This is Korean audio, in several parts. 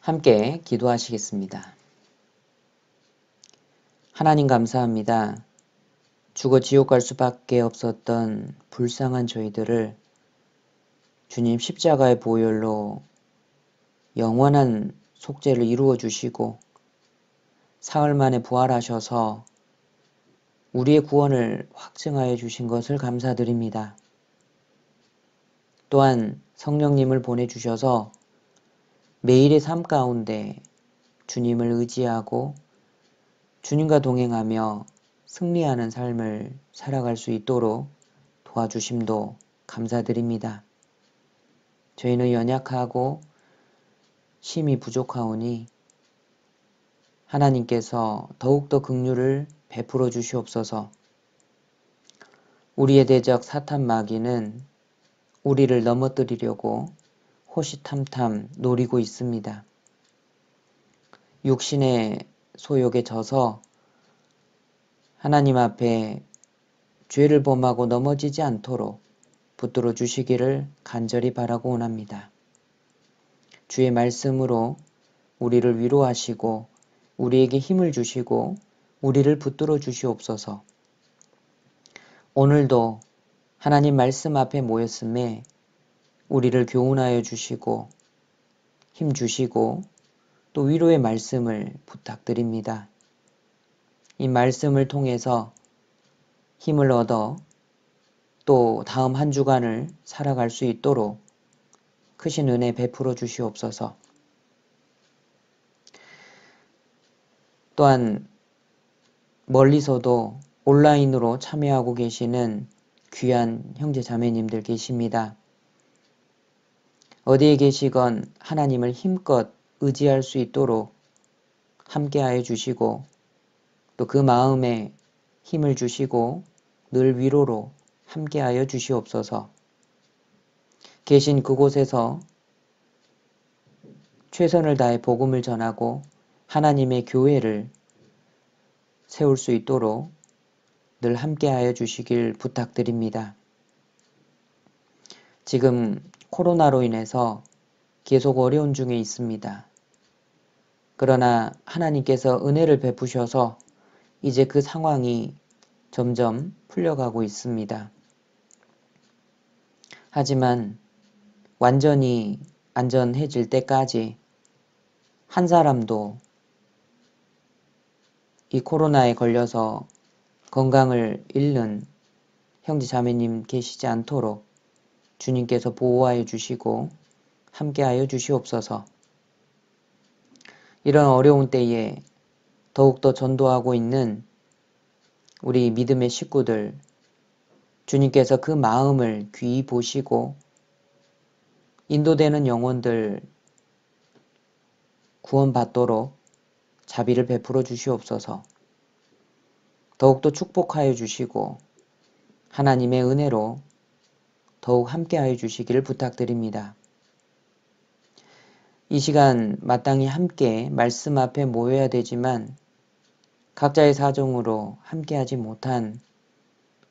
함께 기도하시겠습니다. 하나님 감사합니다. 죽어 지옥 갈 수밖에 없었던 불쌍한 저희들을 주님 십자가의 보혈로 영원한 속죄를 이루어 주시고 사흘 만에 부활하셔서 우리의 구원을 확증하여 주신 것을 감사드립니다. 또한 성령님을 보내주셔서 매일의 삶 가운데 주님을 의지하고 주님과 동행하며 승리하는 삶을 살아갈 수 있도록 도와주심도 감사드립니다. 저희는 연약하고 힘이 부족하오니 하나님께서 더욱더 긍휼을 베풀어 주시옵소서. 우리의 대적 사탄 마귀는 우리를 넘어뜨리려고 호시탐탐 노리고 있습니다. 육신의 소욕에 져서 하나님 앞에 죄를 범하고 넘어지지 않도록 붙들어 주시기를 간절히 바라고 원합니다. 주의 말씀으로 우리를 위로하시고 우리에게 힘을 주시고 우리를 붙들어 주시옵소서. 오늘도 하나님 말씀 앞에 모였음에 우리를 교훈하여 주시고 힘 주시고 또 위로의 말씀을 부탁드립니다. 이 말씀을 통해서 힘을 얻어 또 다음 한 주간을 살아갈 수 있도록 크신 은혜 베풀어 주시옵소서. 또한 멀리서도 온라인으로 참여하고 계시는 귀한 형제 자매님들 계십니다. 어디에 계시건 하나님을 힘껏 의지할 수 있도록 함께하여 주시고 또 그 마음에 힘을 주시고 늘 위로로 함께하여 주시옵소서. 계신 그곳에서 최선을 다해 복음을 전하고 하나님의 교회를 세울 수 있도록 늘 함께하여 주시길 부탁드립니다. 지금 코로나로 인해서 계속 어려운 중에 있습니다. 그러나 하나님께서 은혜를 베푸셔서 이제 그 상황이 점점 풀려가고 있습니다. 하지만 완전히 안전해질 때까지 한 사람도 이 코로나에 걸려서 건강을 잃는 형제 자매님 계시지 않도록 주님께서 보호하여 주시고 함께하여 주시옵소서. 이런 어려운 때에 더욱더 전도하고 있는 우리 믿음의 식구들, 주님께서 그 마음을 귀히 보시고 인도되는 영혼들 구원받도록 자비를 베풀어 주시옵소서. 더욱더 축복하여 주시고 하나님의 은혜로 더욱 함께하여 주시기를 부탁드립니다. 이 시간 마땅히 함께 말씀 앞에 모여야 되지만 각자의 사정으로 함께하지 못한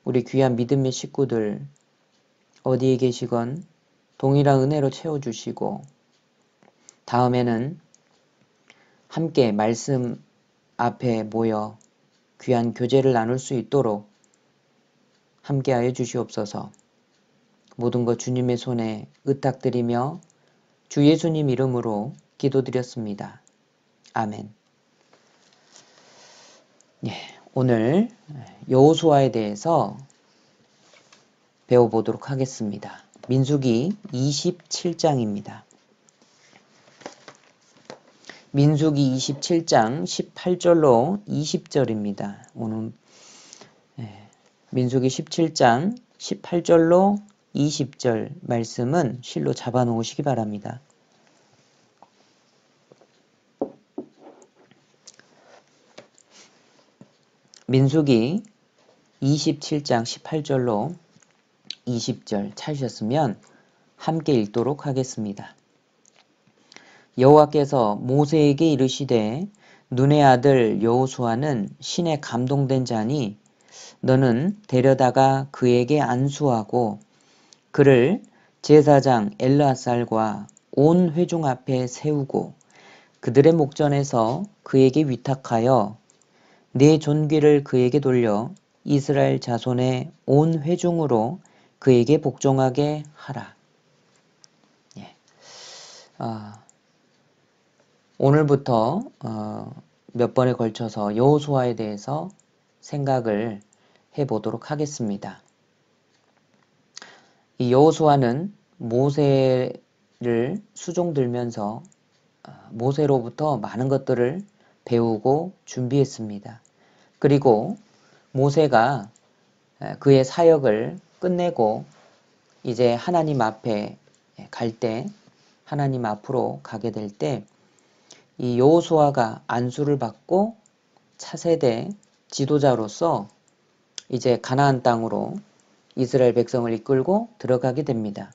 우리 귀한 믿음의 식구들 어디에 계시건 동일한 은혜로 채워주시고 다음에는 함께 말씀 앞에 모여 귀한 교제를 나눌 수 있도록 함께하여 주시옵소서. 모든 것 주님의 손에 의탁드리며 주 예수님 이름으로 기도드렸습니다. 아멘. 오늘 여호수아에 대해서 배워보도록 하겠습니다. 민수기 27장입니다. 민수기 27장 18절로 20절입니다. 오늘 민수기 17장 18절로 20절 말씀은 실로 잡아놓으시기 바랍니다. 민수기 27장 18절로 20절 찾으셨으면 함께 읽도록 하겠습니다. 여호와께서 모세에게 이르시되 눈의 아들 여호수아는 신에 감동된 자니 너는 데려다가 그에게 안수하고 그를 제사장 엘르아살과 온 회중 앞에 세우고 그들의 목전에서 그에게 위탁하여 내 존귀를 그에게 돌려 이스라엘 자손의 온 회중으로 그에게 복종하게 하라. 예. 오늘부터 몇 번에 걸쳐서 여호수아에 대해서 생각을 해보도록 하겠습니다. 이 여호수아는 모세를 수종들면서 모세로부터 많은 것들을 배우고 준비했습니다. 그리고 모세가 그의 사역을 끝내고 이제 하나님 앞에 갈 때, 하나님 앞으로 가게 될 때 이 여호수아가 안수를 받고 차세대 지도자로서 이제 가나안 땅으로 이스라엘 백성을 이끌고 들어가게 됩니다.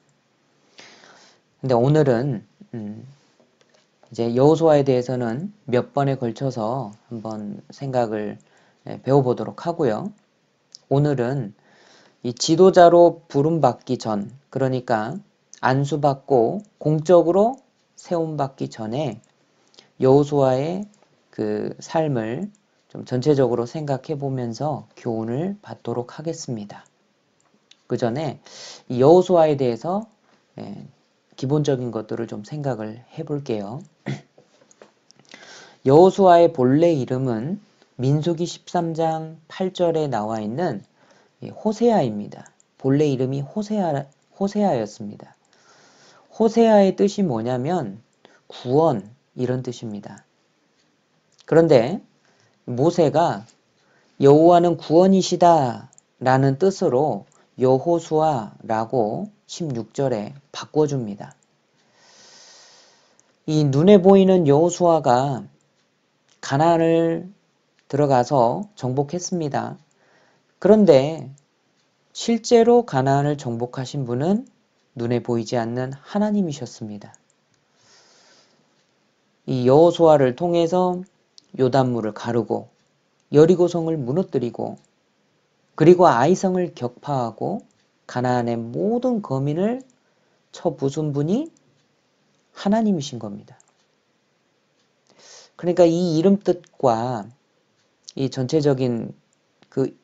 근데 오늘은 이제 여호수아에 대해서는 몇 번에 걸쳐서 한번 생각을 배워보도록 하고요. 오늘은 이 지도자로 부름받기 전, 그러니까 안수받고 공적으로 세움받기 전에 여호수아의 그 삶을 좀 전체적으로 생각해 보면서 교훈을 받도록 하겠습니다. 그 전에 이 여호수아에 대해서 기본적인 것들을 좀 생각을 해 볼게요. 여호수아의 본래 이름은 민수기 13장 8절에 나와 있는 호세아입니다. 본래 이름이 호세아였습니다. 호세아의 뜻이 뭐냐면 구원 이런 뜻입니다. 그런데 모세가 여호와는 구원이시다 라는 뜻으로 여호수아라고 16절에 바꿔줍니다. 이 눈에 보이는 여호수아가 가나안을 들어가서 정복했습니다. 그런데 실제로 가나안을 정복하신 분은 눈에 보이지 않는 하나님이셨습니다. 이 여호수아를 통해서 요단물을 가르고 여리고성을 무너뜨리고 그리고 아이성을 격파하고 가나안의 모든 거민을 쳐부순 분이 하나님이신 겁니다. 그러니까 이 이름 뜻과 이 전체적인 그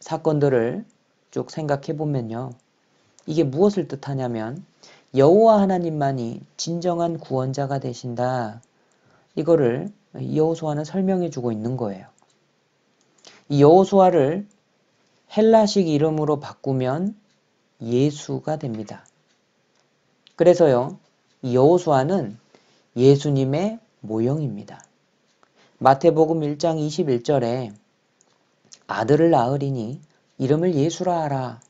사건들을 쭉 생각해 보면요. 이게 무엇을 뜻하냐면 여호와 하나님만이 진정한 구원자가 되신다. 이거를 여호수아는 설명해 주고 있는 거예요. 이 여호수아를 헬라식 이름으로 바꾸면 예수가 됩니다. 그래서요. 이 여호수아는 예수님의 모형입니다. 마태복음 1장 21절에 아들을 낳으리니 이름을 예수라 하라.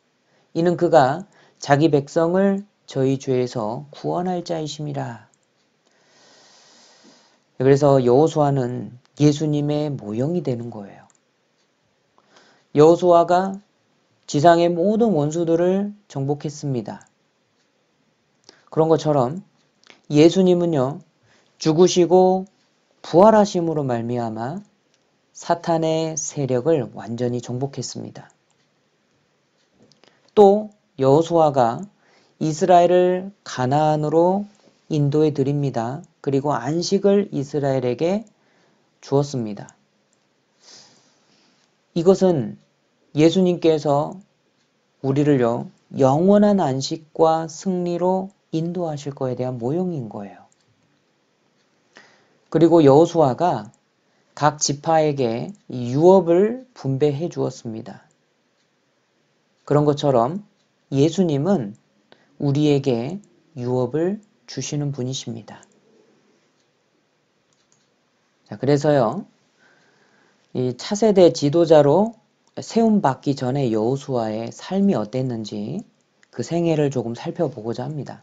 이는 그가 자기 백성을 저희 죄에서 구원할 자이심이라. 그래서 여호수아는 예수님의 모형이 되는 거예요. 여호수아가 지상의 모든 원수들을 정복했습니다. 그런 것처럼 예수님은요. 죽으시고 부활하심으로 말미암아 사탄의 세력을 완전히 정복했습니다. 또 여호수아가 이스라엘을 가나안으로 인도해 드립니다. 그리고 안식을 이스라엘에게 주었습니다. 이것은 예수님께서 우리를요, 영원한 안식과 승리로 인도하실 거에 대한 모형인 거예요. 그리고 여호수아가 각 지파에게 유업을 분배해 주었습니다. 그런 것처럼 예수님은 우리에게 유업을 주시는 분이십니다. 자, 그래서요, 이 차세대 지도자로 세움받기 전에 여호수아의 삶이 어땠는지 그 생애를 조금 살펴보고자 합니다.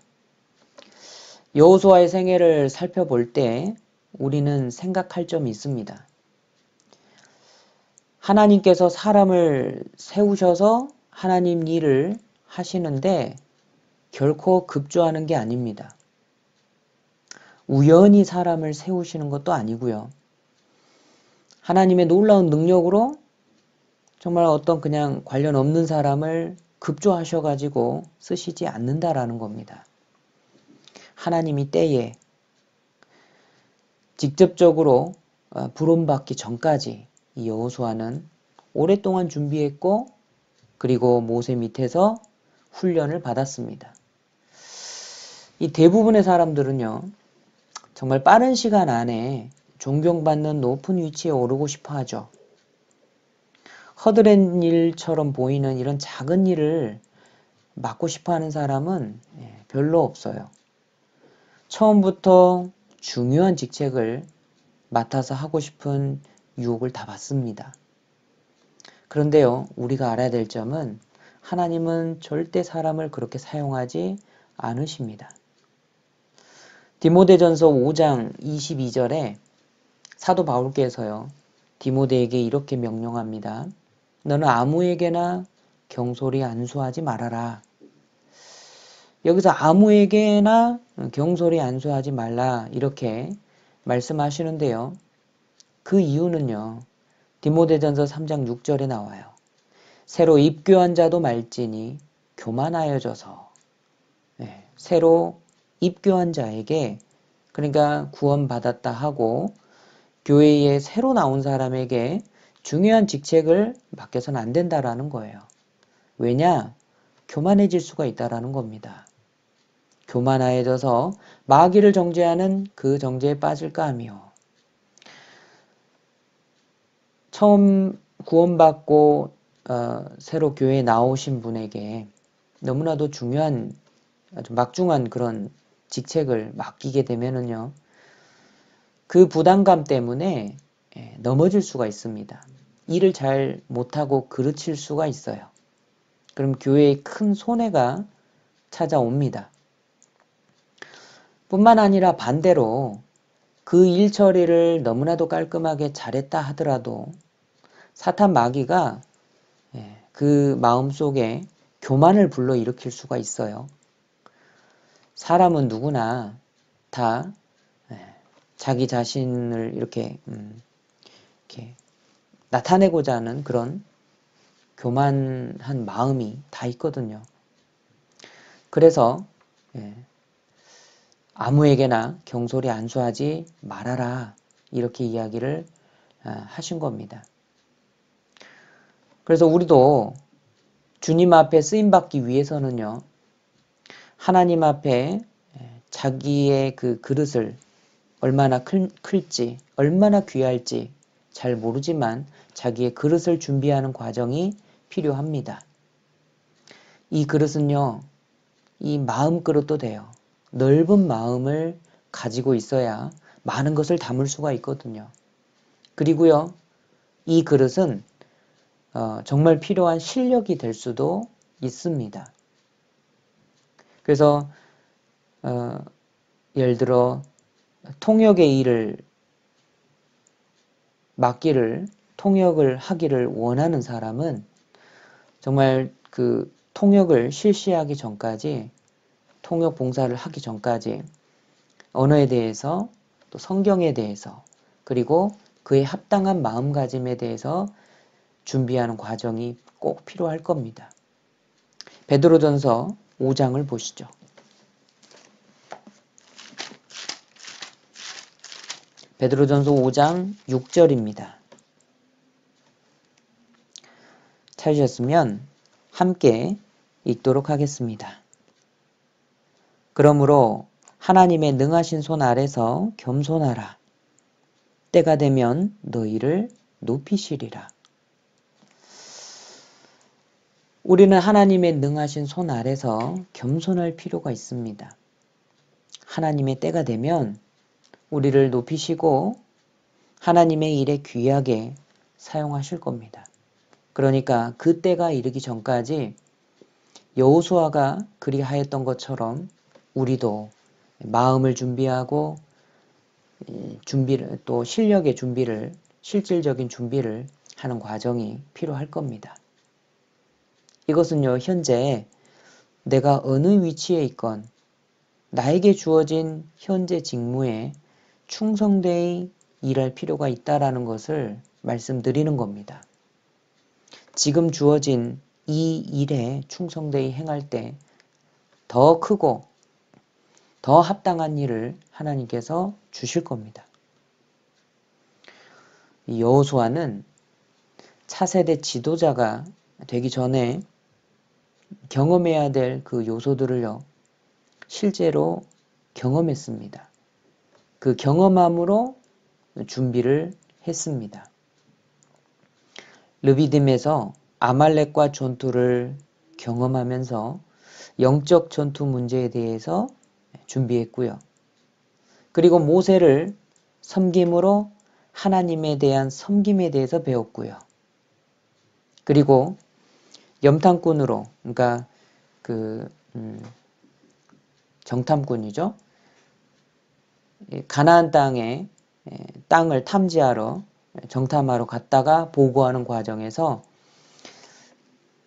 여호수아의 생애를 살펴볼 때 우리는 생각할 점이 있습니다. 하나님께서 사람을 세우셔서 하나님 일을 하시는데 결코 급조하는 게 아닙니다. 우연히 사람을 세우시는 것도 아니고요. 하나님의 놀라운 능력으로 정말 어떤 그냥 관련 없는 사람을 급조하셔가지고 쓰시지 않는다라는 겁니다. 하나님이 때에 직접적으로 부름받기 전까지 이 여호수아는 오랫동안 준비했고 그리고 모세 밑에서 훈련을 받았습니다. 이 대부분의 사람들은요, 정말 빠른 시간 안에 존경받는 높은 위치에 오르고 싶어 하죠. 허드렛 일처럼 보이는 이런 작은 일을 맡고 싶어 하는 사람은 별로 없어요. 처음부터 중요한 직책을 맡아서 하고 싶은 유혹을 다 받습니다. 그런데요, 우리가 알아야 될 점은 하나님은 절대 사람을 그렇게 사용하지 않으십니다. 디모데전서 5장 22절에 사도 바울께서요, 디모데에게 이렇게 명령합니다. 너는 아무에게나 경솔히 안수하지 말아라. 여기서 아무에게나 경솔히 안수하지 말라 이렇게 말씀하시는데요. 그 이유는요. 디모데전서 3장 6절에 나와요. 새로 입교한 자도 말지니 교만하여져서 새로 입교한 자에게 그러니까 구원받았다 하고 교회에 새로 나온 사람에게 중요한 직책을 맡겨서는 안 된다라는 거예요. 왜냐? 교만해질 수가 있다라는 겁니다. 교만하여져서 마귀를 정죄하는 그 정죄에 빠질까 하며 처음 구원받고 새로 교회에 나오신 분에게 너무나도 중요한 아주 막중한 그런 직책을 맡기게 되면은요. 그 부담감 때문에 넘어질 수가 있습니다. 일을 잘 못하고 그르칠 수가 있어요. 그럼 교회에 큰 손해가 찾아옵니다. 뿐만 아니라 반대로 그 일 처리를 너무나도 깔끔하게 잘했다 하더라도 사탄 마귀가 그 마음속에 교만을 불러일으킬 수가 있어요. 사람은 누구나 다 자기 자신을 이렇게 나타내고자 하는 그런 교만한 마음이 다 있거든요. 그래서 아무에게나 경솔히 안수하지 말아라 이렇게 이야기를 하신 겁니다. 그래서 우리도 주님 앞에 쓰임받기 위해서는요. 하나님 앞에 자기의 그 그릇을 얼마나 클지 얼마나 귀할지 잘 모르지만 자기의 그릇을 준비하는 과정이 필요합니다. 이 그릇은요. 이 마음 그릇도 돼요. 넓은 마음을 가지고 있어야 많은 것을 담을 수가 있거든요. 그리고요. 이 그릇은 정말 필요한 실력이 될 수도 있습니다. 그래서 예를 들어 통역의 일을 맡기를 통역을 하기를 원하는 사람은 정말 그 통역을 실시하기 전까지 통역 봉사를 하기 전까지 언어에 대해서 또 성경에 대해서 그리고 그에 합당한 마음가짐에 대해서 준비하는 과정이 꼭 필요할 겁니다. 베드로전서 5장을 보시죠. 베드로전서 5장 6절입니다. 찾으셨으면 함께 읽도록 하겠습니다. 그러므로 하나님의 능하신 손 아래서 겸손하라. 때가 되면 너희를 높이시리라. 우리는 하나님의 능하신 손 아래서 겸손할 필요가 있습니다. 하나님의 때가 되면 우리를 높이시고 하나님의 일에 귀하게 사용하실 겁니다. 그러니까 그 때가 이르기 전까지 여호수아가 그리하였던 것처럼 우리도 마음을 준비하고 준비를 또 실력의 준비를 실질적인 준비를 하는 과정이 필요할 겁니다. 이것은요 현재 내가 어느 위치에 있건 나에게 주어진 현재 직무에 충성되이 일할 필요가 있다라는 것을 말씀드리는 겁니다. 지금 주어진 이 일에 충성되이 행할 때 더 크고 더 합당한 일을 하나님께서 주실 겁니다. 여호수아는 차세대 지도자가 되기 전에 경험해야 될 그 요소들을요, 실제로 경험했습니다. 그 경험함으로 준비를 했습니다. 르비딤에서 아말렉과 전투를 경험하면서 영적 전투 문제에 대해서 준비했고요. 그리고 모세를 섬김으로 하나님에 대한 섬김에 대해서 배웠고요. 그리고 염탐꾼으로, 그러니까 정탐꾼이죠. 가나안 땅에 땅을 탐지하러 정탐하러 갔다가 보고하는 과정에서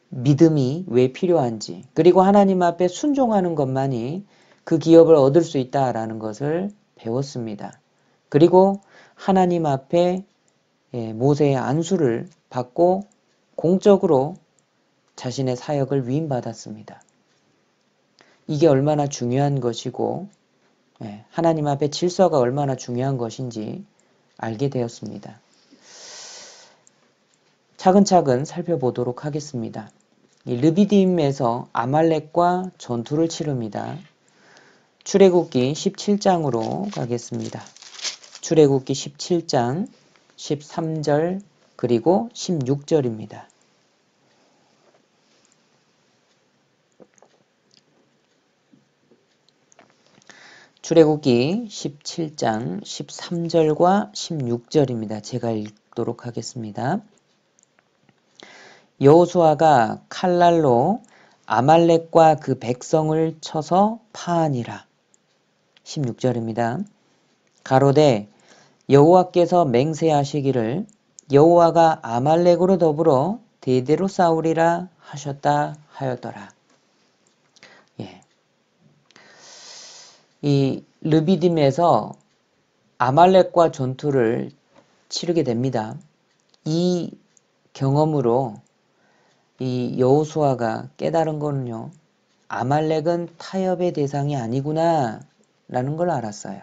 믿음이 왜 필요한지, 그리고 하나님 앞에 순종하는 것만이 그 기업을 얻을 수 있다라는 것을 배웠습니다. 그리고 하나님 앞에 모세의 안수를 받고 공적으로 자신의 사역을 위임받았습니다. 이게 얼마나 중요한 것이고 하나님 앞에 질서가 얼마나 중요한 것인지 알게 되었습니다. 차근차근 살펴보도록 하겠습니다. 르비딤에서 아말렉과 전투를 치릅니다. 출애굽기 17장으로 가겠습니다. 출애굽기 17장 13절 그리고 16절입니다. 출애굽기 17장 13절과 16절입니다. 제가 읽도록 하겠습니다. 여호수아가 칼날로 아말렉과 그 백성을 쳐서 파하니라. 16절입니다. 가로되 여호와께서 맹세하시기를 여호와가 아말렉으로 더불어 대대로 싸우리라 하셨다 하였더라. 이 르비딤에서 아말렉과 전투를 치르게 됩니다. 이 경험으로 이 여호수아가 깨달은 거는요, 아말렉은 타협의 대상이 아니구나 라는 걸 알았어요.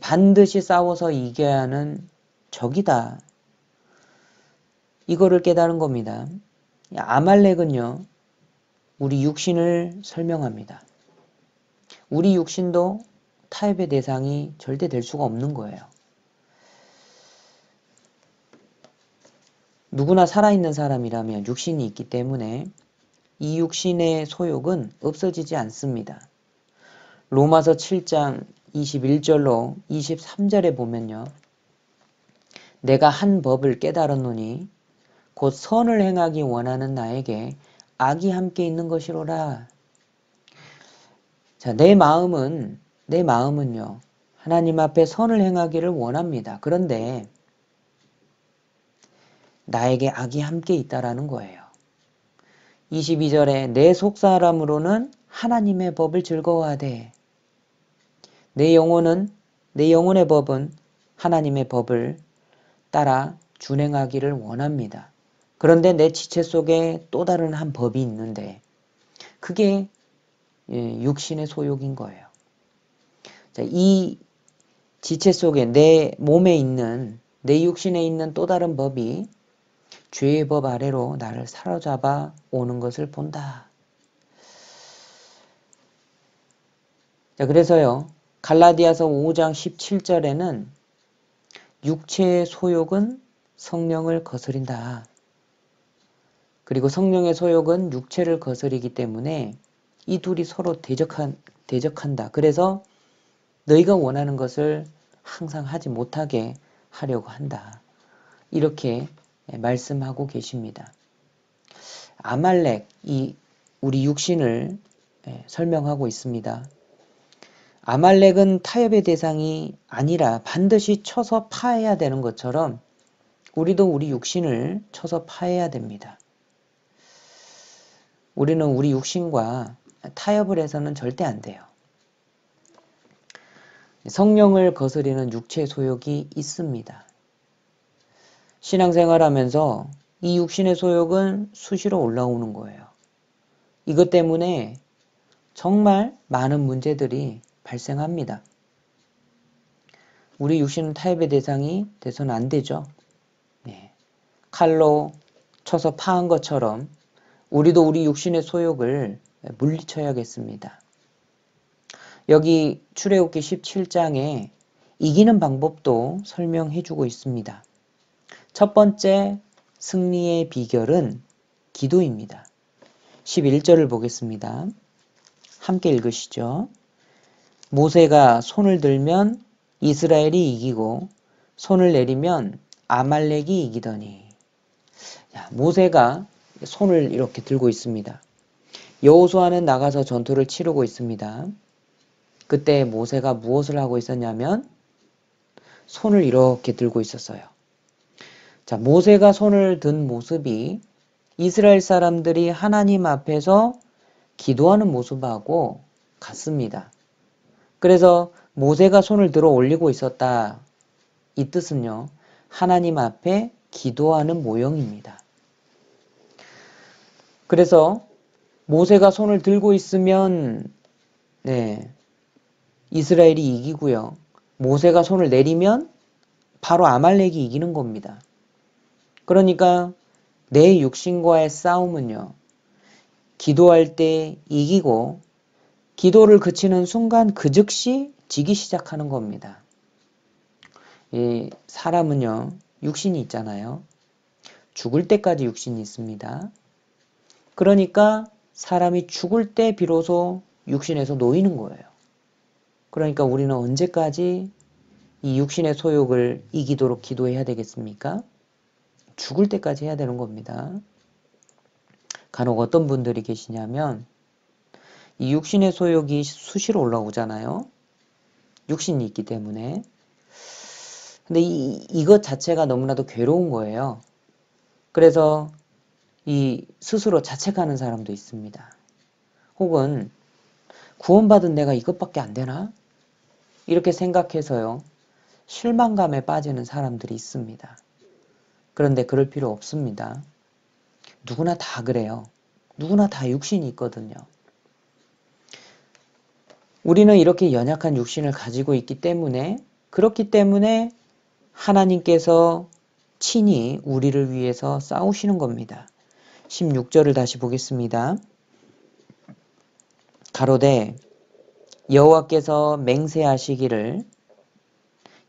반드시 싸워서 이겨야 하는 적이다. 이거를 깨달은 겁니다. 아말렉은요, 우리 육신을 설명합니다. 우리 육신도 타협의 대상이 절대 될 수가 없는 거예요. 누구나 살아있는 사람이라면 육신이 있기 때문에 이 육신의 소욕은 없어지지 않습니다. 로마서 7장 21절로 23절에 보면요. 내가 한 법을 깨달았노니 곧 선을 행하기 원하는 나에게 악이 함께 있는 것이로라. 자, 내 마음은요. 하나님 앞에 선을 행하기를 원합니다. 그런데 나에게 악이 함께 있다라는 거예요. 22절에 내 속사람으로는 하나님의 법을 즐거워하되 내 영혼의 법은 하나님의 법을 따라 준행하기를 원합니다. 그런데 내 지체 속에 또 다른 한 법이 있는데 그게 육신의 소욕인 거예요. 자, 이 지체 속에 내 몸에 있는 내 육신에 있는 또 다른 법이 죄의 법 아래로 나를 사로잡아 오는 것을 본다. 자, 그래서요. 갈라디아서 5장 17절에는 육체의 소욕은 성령을 거스린다. 그리고 성령의 소욕은 육체를 거스리기 때문에 이 둘이 서로 대적한다. 그래서 너희가 원하는 것을 항상 하지 못하게 하려고 한다. 이렇게 말씀하고 계십니다. 아말렉, 우리 육신을 설명하고 있습니다. 아말렉은 타협의 대상이 아니라 반드시 쳐서 파해야 되는 것처럼 우리도 우리 육신을 쳐서 파해야 됩니다. 우리는 우리 육신과 타협을 해서는 절대 안 돼요. 성령을 거스리는 육체의 소욕이 있습니다. 신앙생활하면서 이 육신의 소욕은 수시로 올라오는 거예요. 이것 때문에 정말 많은 문제들이 발생합니다. 우리 육신은 타협의 대상이 돼서는 안 되죠. 네. 칼로 쳐서 파한 것처럼 우리도 우리 육신의 소욕을 물리쳐야겠습니다. 여기 출애굽기 17장에 이기는 방법도 설명해 주고 있습니다. 첫 번째 승리의 비결은 기도입니다. 11절을 보겠습니다. 함께 읽으시죠. 모세가 손을 들면 이스라엘이 이기고 손을 내리면 아말렉이 이기더니. 모세가 손을 이렇게 들고 있습니다. 여호수아는 나가서 전투를 치르고 있습니다. 그때 모세가 무엇을 하고 있었냐면 손을 이렇게 들고 있었어요. 자, 모세가 손을 든 모습이 이스라엘 사람들이 하나님 앞에서 기도하는 모습하고 같습니다. 그래서 모세가 손을 들어 올리고 있었다. 이 뜻은요, 하나님 앞에 기도하는 모형입니다. 그래서 모세가 손을 들고 있으면 이스라엘이 이기고요. 모세가 손을 내리면 바로 아말렉이 이기는 겁니다. 그러니까 내 육신과의 싸움은요, 기도할 때 이기고 기도를 그치는 순간 그 즉시 지기 시작하는 겁니다. 이 사람은요, 육신이 있잖아요. 죽을 때까지 육신이 있습니다. 그러니까 사람이 죽을 때 비로소 육신에서 놓이는 거예요. 그러니까 우리는 언제까지 이 육신의 소욕을 이기도록 기도해야 되겠습니까? 죽을 때까지 해야 되는 겁니다. 간혹 어떤 분들이 계시냐면 이 육신의 소욕이 수시로 올라오잖아요. 육신이 있기 때문에. 근데 이것 자체가 너무나도 괴로운 거예요. 그래서 이 스스로 자책하는 사람도 있습니다. 혹은 구원받은 내가 이것밖에 안 되나? 이렇게 생각해서요. 실망감에 빠지는 사람들이 있습니다. 그런데 그럴 필요 없습니다. 누구나 다 그래요. 누구나 다 육신이 있거든요. 우리는 이렇게 연약한 육신을 가지고 있기 때문에 그렇기 때문에 하나님께서 친히 우리를 위해서 싸우시는 겁니다. 16절을 다시 보겠습니다. 가로되 여호와께서 맹세하시기를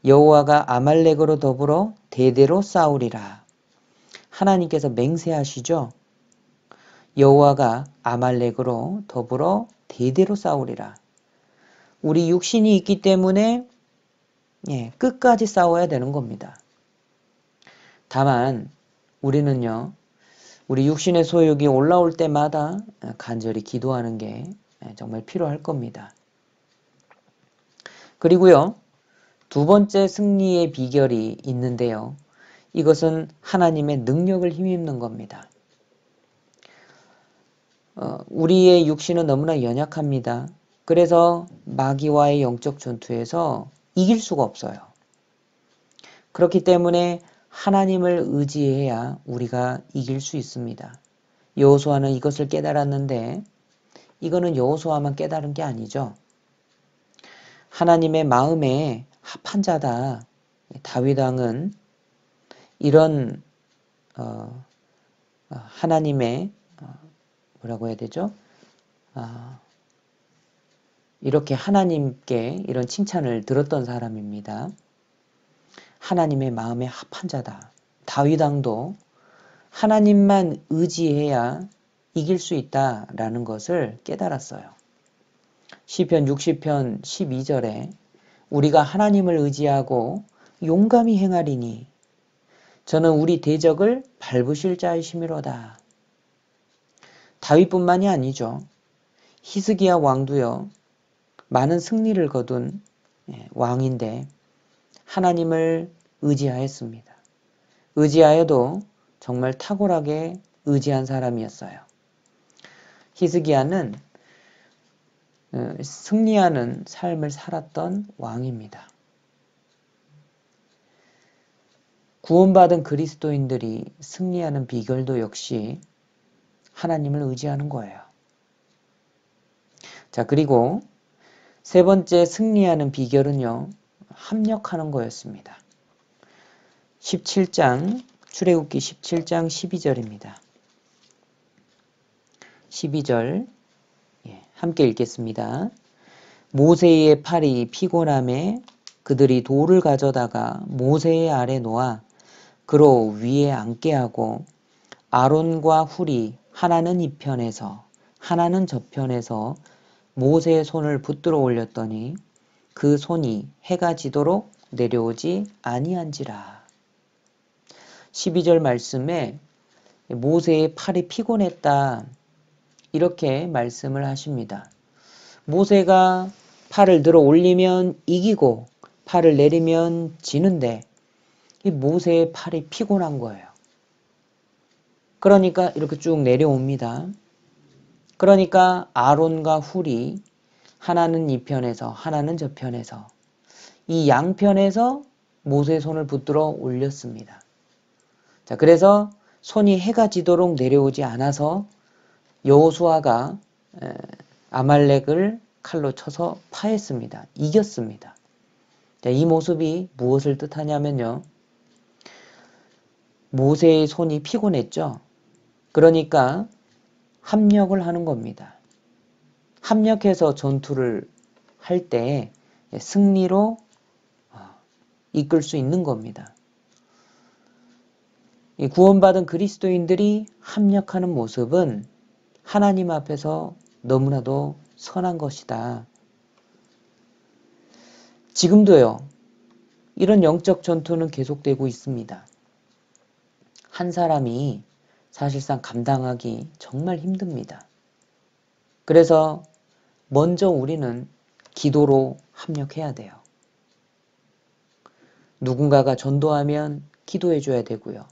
여호와가 아말렉으로 더불어 대대로 싸우리라. 하나님께서 맹세하시죠. 여호와가 아말렉으로 더불어 대대로 싸우리라. 우리 육신이 있기 때문에 끝까지 싸워야 되는 겁니다. 다만 우리는요, 우리 육신의 소욕이 올라올 때마다 간절히 기도하는 게 정말 필요할 겁니다. 그리고요, 두 번째 승리의 비결이 있는데요. 이것은 하나님의 능력을 힘입는 겁니다. 우리의 육신은 너무나 연약합니다. 그래서 마귀와의 영적 전투에서 이길 수가 없어요. 그렇기 때문에 하나님을 의지해야 우리가 이길 수 있습니다. 여호수아는 이것을 깨달았는데 이거는 여호수아만 깨달은 게 아니죠. 하나님의 마음에 합한 자다. 다윗 왕은 이런 하나님의 뭐라고 해야 되죠? 이렇게 하나님께 이런 칭찬을 들었던 사람입니다. 하나님의 마음에 합한 자다. 다윗 왕도 하나님만 의지해야 이길 수 있다라는 것을 깨달았어요. 시편 60편 12절에 우리가 하나님을 의지하고 용감히 행하리니 저는 우리 대적을 밟으실 자이시미로다. 다윗뿐만이 아니죠. 히스기야 왕도요. 많은 승리를 거둔 왕인데 하나님을 의지하였습니다. 의지하여도 정말 탁월하게 의지한 사람이었어요. 히스기야는 승리하는 삶을 살았던 왕입니다. 구원받은 그리스도인들이 승리하는 비결도 역시 하나님을 의지하는 거예요. 자, 그리고 세 번째 승리하는 비결은요, 합력하는 거였습니다. 17장, 출애굽기 17장 12절입니다. 12절 함께 읽겠습니다. 모세의 팔이 피곤함에 그들이 돌을 가져다가 모세의 아래 놓아 그로 위에 앉게 하고 아론과 훌이 하나는 이편에서 하나는 저편에서 모세의 손을 붙들어 올렸더니 그 손이 해가 지도록 내려오지 아니한지라. 12절 말씀에 모세의 팔이 피곤했다 이렇게 말씀을 하십니다. 모세가 팔을 들어 올리면 이기고 팔을 내리면 지는데 이 모세의 팔이 피곤한 거예요. 그러니까 이렇게 쭉 내려옵니다. 그러니까 아론과 훌이 하나는 이 편에서 하나는 저 편에서 이 양편에서 모세의 손을 붙들어 올렸습니다. 자, 그래서 손이 해가 지도록 내려오지 않아서 여호수아가 아말렉을 칼로 쳐서 파했습니다. 이겼습니다. 자, 이 모습이 무엇을 뜻하냐면요. 모세의 손이 피곤했죠. 그러니까 합력을 하는 겁니다. 합력해서 전투를 할 때 승리로 이끌 수 있는 겁니다. 이 구원받은 그리스도인들이 합력하는 모습은 하나님 앞에서 너무나도 선한 것이다. 지금도요. 이런 영적 전투는 계속되고 있습니다. 한 사람이 사실상 감당하기 정말 힘듭니다. 그래서 먼저 우리는 기도로 합력해야 돼요. 누군가가 전도하면 기도해 줘야 되고요.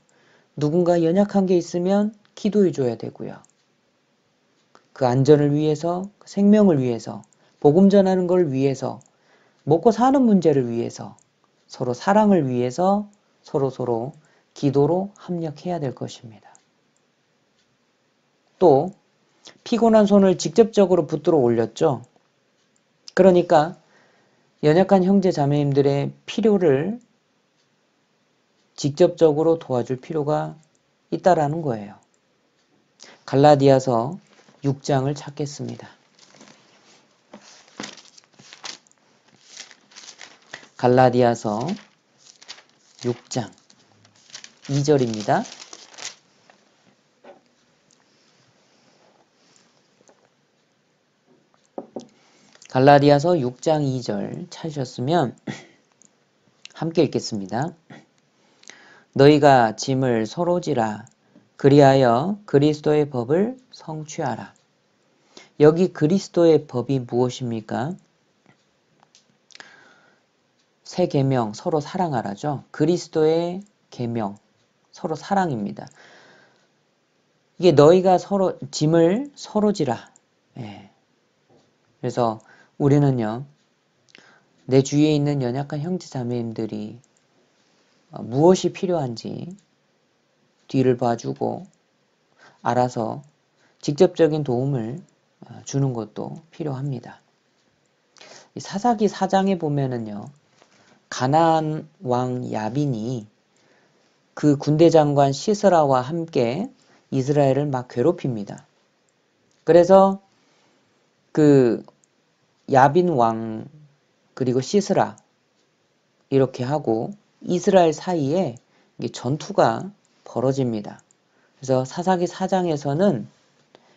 누군가 연약한 게 있으면 기도해 줘야 되고요. 그 안전을 위해서, 그 생명을 위해서, 복음 전하는 걸 위해서, 먹고 사는 문제를 위해서, 서로 사랑을 위해서 서로 기도로 합력해야 될 것입니다. 또 피곤한 손을 직접적으로 붙들어 올렸죠. 그러니까 연약한 형제 자매님들의 필요를 직접적으로 도와줄 필요가 있다라는 거예요. 갈라디아서 6장을 찾겠습니다. 갈라디아서 6장 2절입니다. 갈라디아서 6장 2절 찾으셨으면 함께 읽겠습니다. 너희가 짐을 서로 지라 그리하여 그리스도의 법을 성취하라. 여기 그리스도의 법이 무엇입니까? 새 계명 서로 사랑하라죠. 그리스도의 계명 서로 사랑입니다. 이게 너희가 서로 짐을 서로 지라. 그래서 우리는요. 내 주위에 있는 연약한 형제 자매님들이 무엇이 필요한지 뒤를 봐주고 알아서 직접적인 도움을 주는 것도 필요합니다. 사사기 4장에 보면은요. 가나안 왕 야빈이 그 군대 장관 시스라와 함께 이스라엘을 막 괴롭힙니다. 그래서 그 야빈 왕 그리고 시스라 이렇게 하고 이스라엘 사이에 전투가 벌어집니다. 그래서 사사기 4장에서는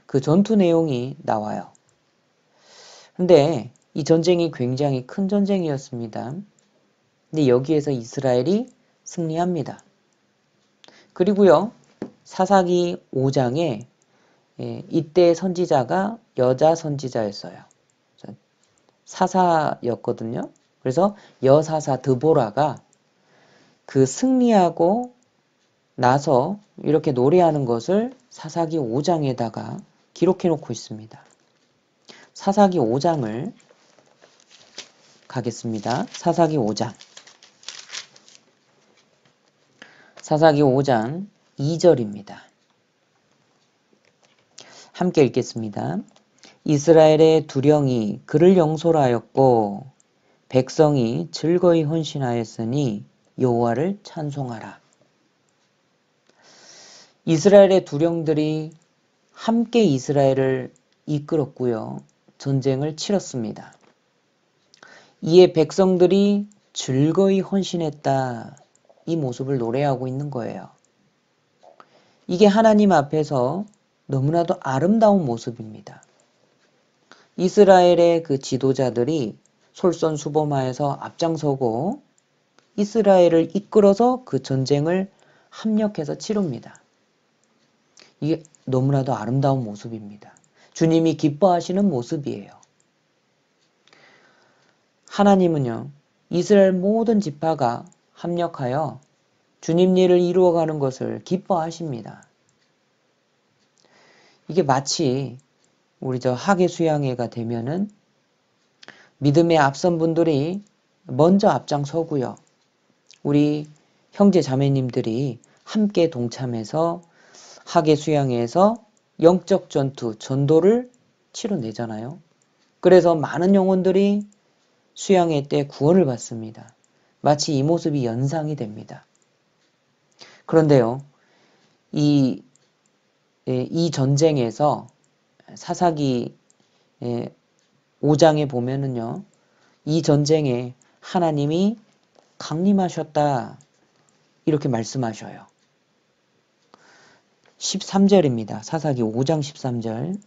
그 전투 내용이 나와요. 근데 이 전쟁이 굉장히 큰 전쟁이었습니다. 근데 여기에서 이스라엘이 승리합니다. 그리고요. 사사기 5장에 이때 선지자가 여자 선지자였어요. 사사였거든요. 그래서 여사사 드보라가 그 승리하고 나서 이렇게 노래하는 것을 사사기 5장에다가 기록해 놓고 있습니다. 사사기 5장을 가겠습니다. 사사기 5장. 사사기 5장 2절입니다. 함께 읽겠습니다. 이스라엘의 두령이 그를 영솔하였고 백성이 즐거이 헌신하였으니 여호와를 찬송하라. 이스라엘의 두령들이 함께 이스라엘을 이끌었고요. 전쟁을 치렀습니다. 이에 백성들이 즐거이 헌신했다. 이 모습을 노래하고 있는 거예요. 이게 하나님 앞에서 너무나도 아름다운 모습입니다. 이스라엘의 그 지도자들이 솔선수범하여서 앞장서고 이스라엘을 이끌어서 그 전쟁을 합력해서 치릅니다. 이게 너무나도 아름다운 모습입니다. 주님이 기뻐하시는 모습이에요. 하나님은요, 이스라엘 모든 지파가 합력하여 주님 일을 이루어가는 것을 기뻐하십니다. 이게 마치 우리 학예 수양회가 되면은 믿음에 앞선 분들이 먼저 앞장서고요. 우리 형제 자매님들이 함께 동참해서 학예 수양회에서 영적 전투, 전도를 치러내잖아요. 그래서 많은 영혼들이 수양회 때 구원을 받습니다. 마치 이 모습이 연상이 됩니다. 그런데요, 이 전쟁에서 사사기 5장에 보면은요, 이 전쟁에 하나님이 강림하셨다. 이렇게 말씀하셔요. 13절입니다. 사사기 5장 13절.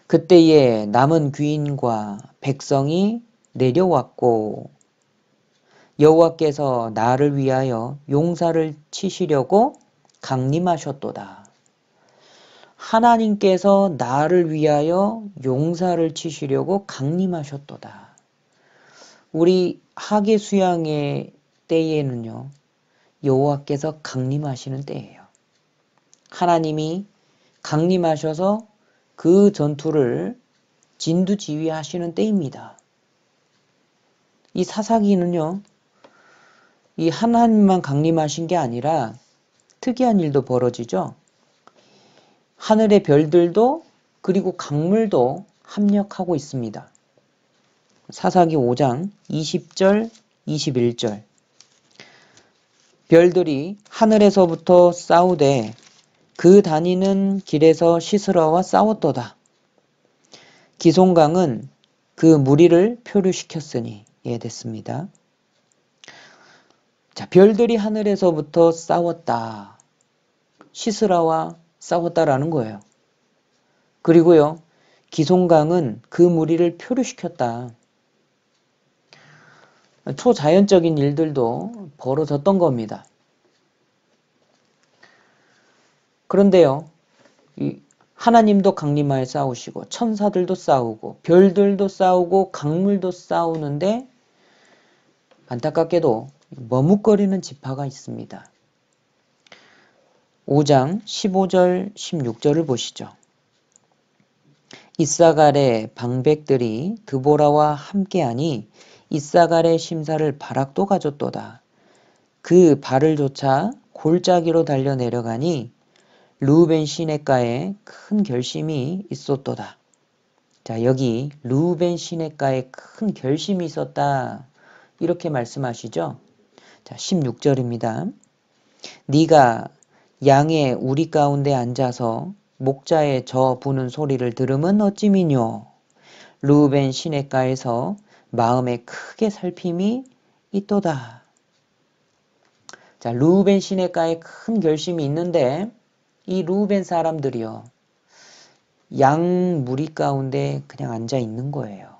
그때에 남은 귀인과 백성이 내려왔고 여호와께서 나를 위하여 용사를 치시려고 강림하셨도다. 하나님께서 나를 위하여 용사를 치시려고 강림하셨도다. 우리 학예 수양의 때에는요, 여호와께서 강림하시는 때예요. 하나님이 강림하셔서 그 전투를 진두지휘하시는 때입니다. 이 사사기는요, 이 하나님만 강림하신 게 아니라 특이한 일도 벌어지죠. 하늘의 별들도 그리고 강물도 합력하고 있습니다. 사사기 5장 20절, 21절. 별들이 하늘에서부터 싸우되 그 다니는 길에서 시스라와 싸웠도다. 기송강은 그 무리를 표류시켰으니. 됐습니다. 자, 별들이 하늘에서부터 싸웠다. 시스라와 싸웠다라는 거예요. 그리고요, 기송강은 그 무리를 표류시켰다. 초자연적인 일들도 벌어졌던 겁니다. 그런데요, 하나님도 강림하여 싸우시고 천사들도 싸우고 별들도 싸우고 강물도 싸우는데 안타깝게도 머뭇거리는 지파가 있습니다. 5장 15절 16절을 보시죠. 이사갈의 방백들이 드보라와 함께하니 이사갈의 심사를 바락도 가졌도다. 그 발을 쫓아 골짜기로 달려 내려가니 르우벤 시냇가에 큰 결심이 있었도다. 자, 여기 르우벤 시냇가에 큰 결심이 있었다. 이렇게 말씀하시죠. 자, 16절입니다. 네가 양의 우리 가운데 앉아서 목자의 저 부는 소리를 들으면 어찌미뇨. 르우벤 시냇가에서 마음에 크게 살핌이 있도다. 자, 르우벤 시냇가에 큰 결심이 있는데 이 르우벤 사람들이요, 양 무리 가운데 그냥 앉아 있는 거예요.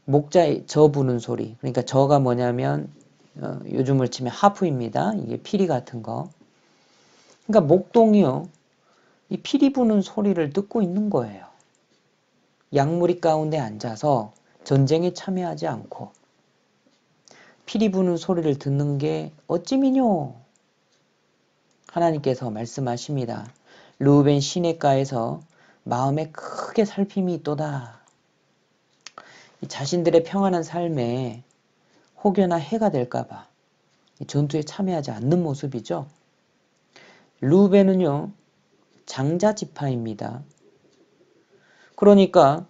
목자의 저 부는 소리, 그러니까 저가 뭐냐면 요즘을 치면 하프입니다. 이게 피리 같은 거. 그러니까 목동이요, 이 피리 부는 소리를 듣고 있는 거예요. 양무리 가운데 앉아서 전쟁에 참여하지 않고 피리 부는 소리를 듣는 게 어찌미뇨. 하나님께서 말씀하십니다. 르우벤 시냇가에서 마음에 크게 살핌이 있도다. 자신들의 평안한 삶에 혹여나 해가 될까봐 전투에 참여하지 않는 모습이죠. 르우벤은요, 장자 지파입니다. 그러니까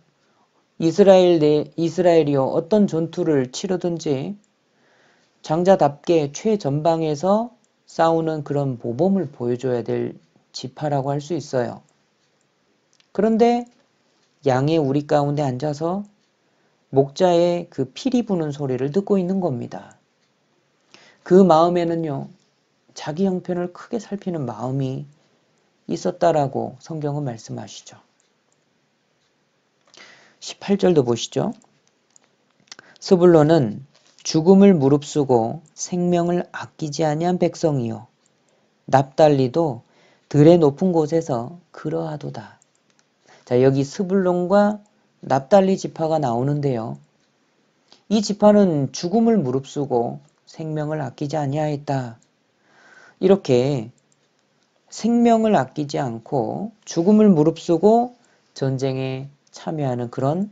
이스라엘이요 어떤 전투를 치르든지 장자답게 최전방에서 싸우는 그런 모범을 보여줘야 될 지파라고 할 수 있어요. 그런데 양의 우리 가운데 앉아서 목자의 그 피리 부는 소리를 듣고 있는 겁니다. 그 마음에는요, 자기 형편을 크게 살피는 마음이 있었다라고 성경은 말씀하시죠. 18절도 보시죠. 스불론은 죽음을 무릅쓰고 생명을 아끼지 아니한 백성이요. 납달리도 들의 높은 곳에서 그러하도다. 자, 여기 스불론과 납달리 지파가 나오는데요. 이 지파는 죽음을 무릅쓰고 생명을 아끼지 아니하였다. 이렇게 생명을 아끼지 않고 죽음을 무릅쓰고 전쟁에 참여하는 그런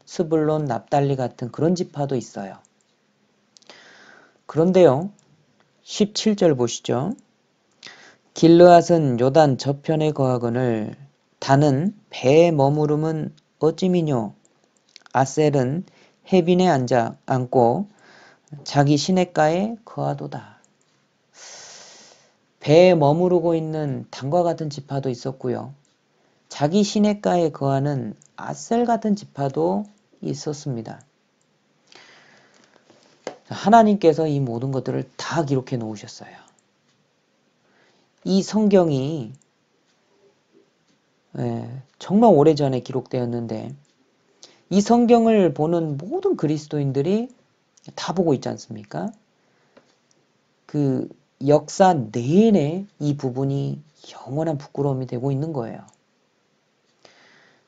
스불론, 납달리 같은 그런 지파도 있어요. 그런데요. 17절 보시죠. 길르앗은 요단 저편에 거하거늘 단은 배에 머무름은 어찌미뇨. 아셀은 해빈에 앉고 자기 시냇가에 거하도다. 배에 머무르고 있는 단과 같은 지파도 있었고요. 자기 시냇가에 거하는 아셀 같은 지파도 있었습니다. 하나님께서 이 모든 것들을 다 기록해 놓으셨어요. 이 성경이 정말 오래전에 기록되었는데 이 성경을 보는 모든 그리스도인들이 다 보고 있지 않습니까? 그 역사 내내 이 부분이 영원한 부끄러움이 되고 있는 거예요.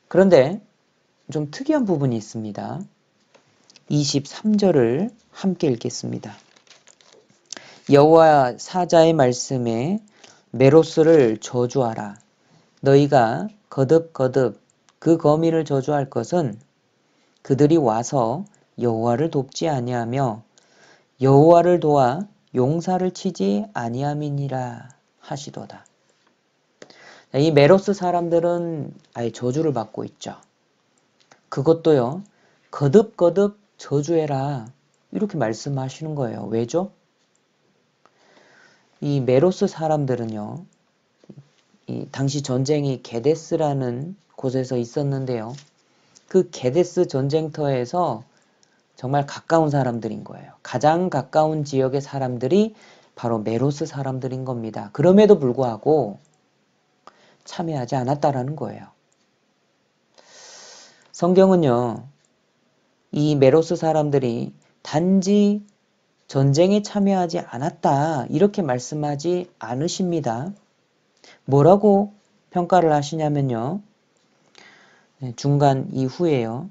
그런데 좀 특이한 부분이 있습니다. 23절을 함께 읽겠습니다. 여호와 사자의 말씀에 메로스를 저주하라. 너희가 거듭 그 거민을 저주할 것은 그들이 와서 여호와를 돕지 아니하며 여호와를 도와 용사를 치지 아니함이니라 하시도다. 이 메로스 사람들은 아예 저주를 받고 있죠. 그것도요. 거듭 저주해라. 이렇게 말씀하시는 거예요. 왜죠? 이 메로스 사람들은요. 이 당시 전쟁이 게데스라는 곳에서 있었는데요. 그 게데스 전쟁터에서 정말 가까운 사람들인 거예요. 가장 가까운 지역의 사람들이 바로 메로스 사람들인 겁니다. 그럼에도 불구하고 참여하지 않았다라는 거예요. 성경은요. 이 메로스 사람들이 단지 전쟁에 참여하지 않았다 이렇게 말씀하지 않으십니다. 뭐라고 평가를 하시냐면요. 중간 이후에요.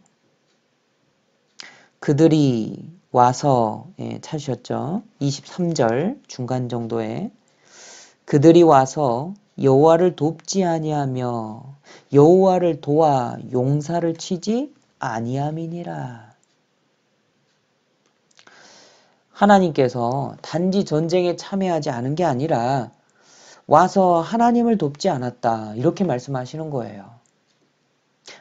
그들이 와서 찾으셨죠. 23절 중간 정도에 그들이 와서 여호와를 돕지 아니하며 여호와를 도와 용사를 치지 아니함이니라. 하나님께서 단지 전쟁에 참여하지 않은 게 아니라 와서 하나님을 돕지 않았다. 이렇게 말씀하시는 거예요.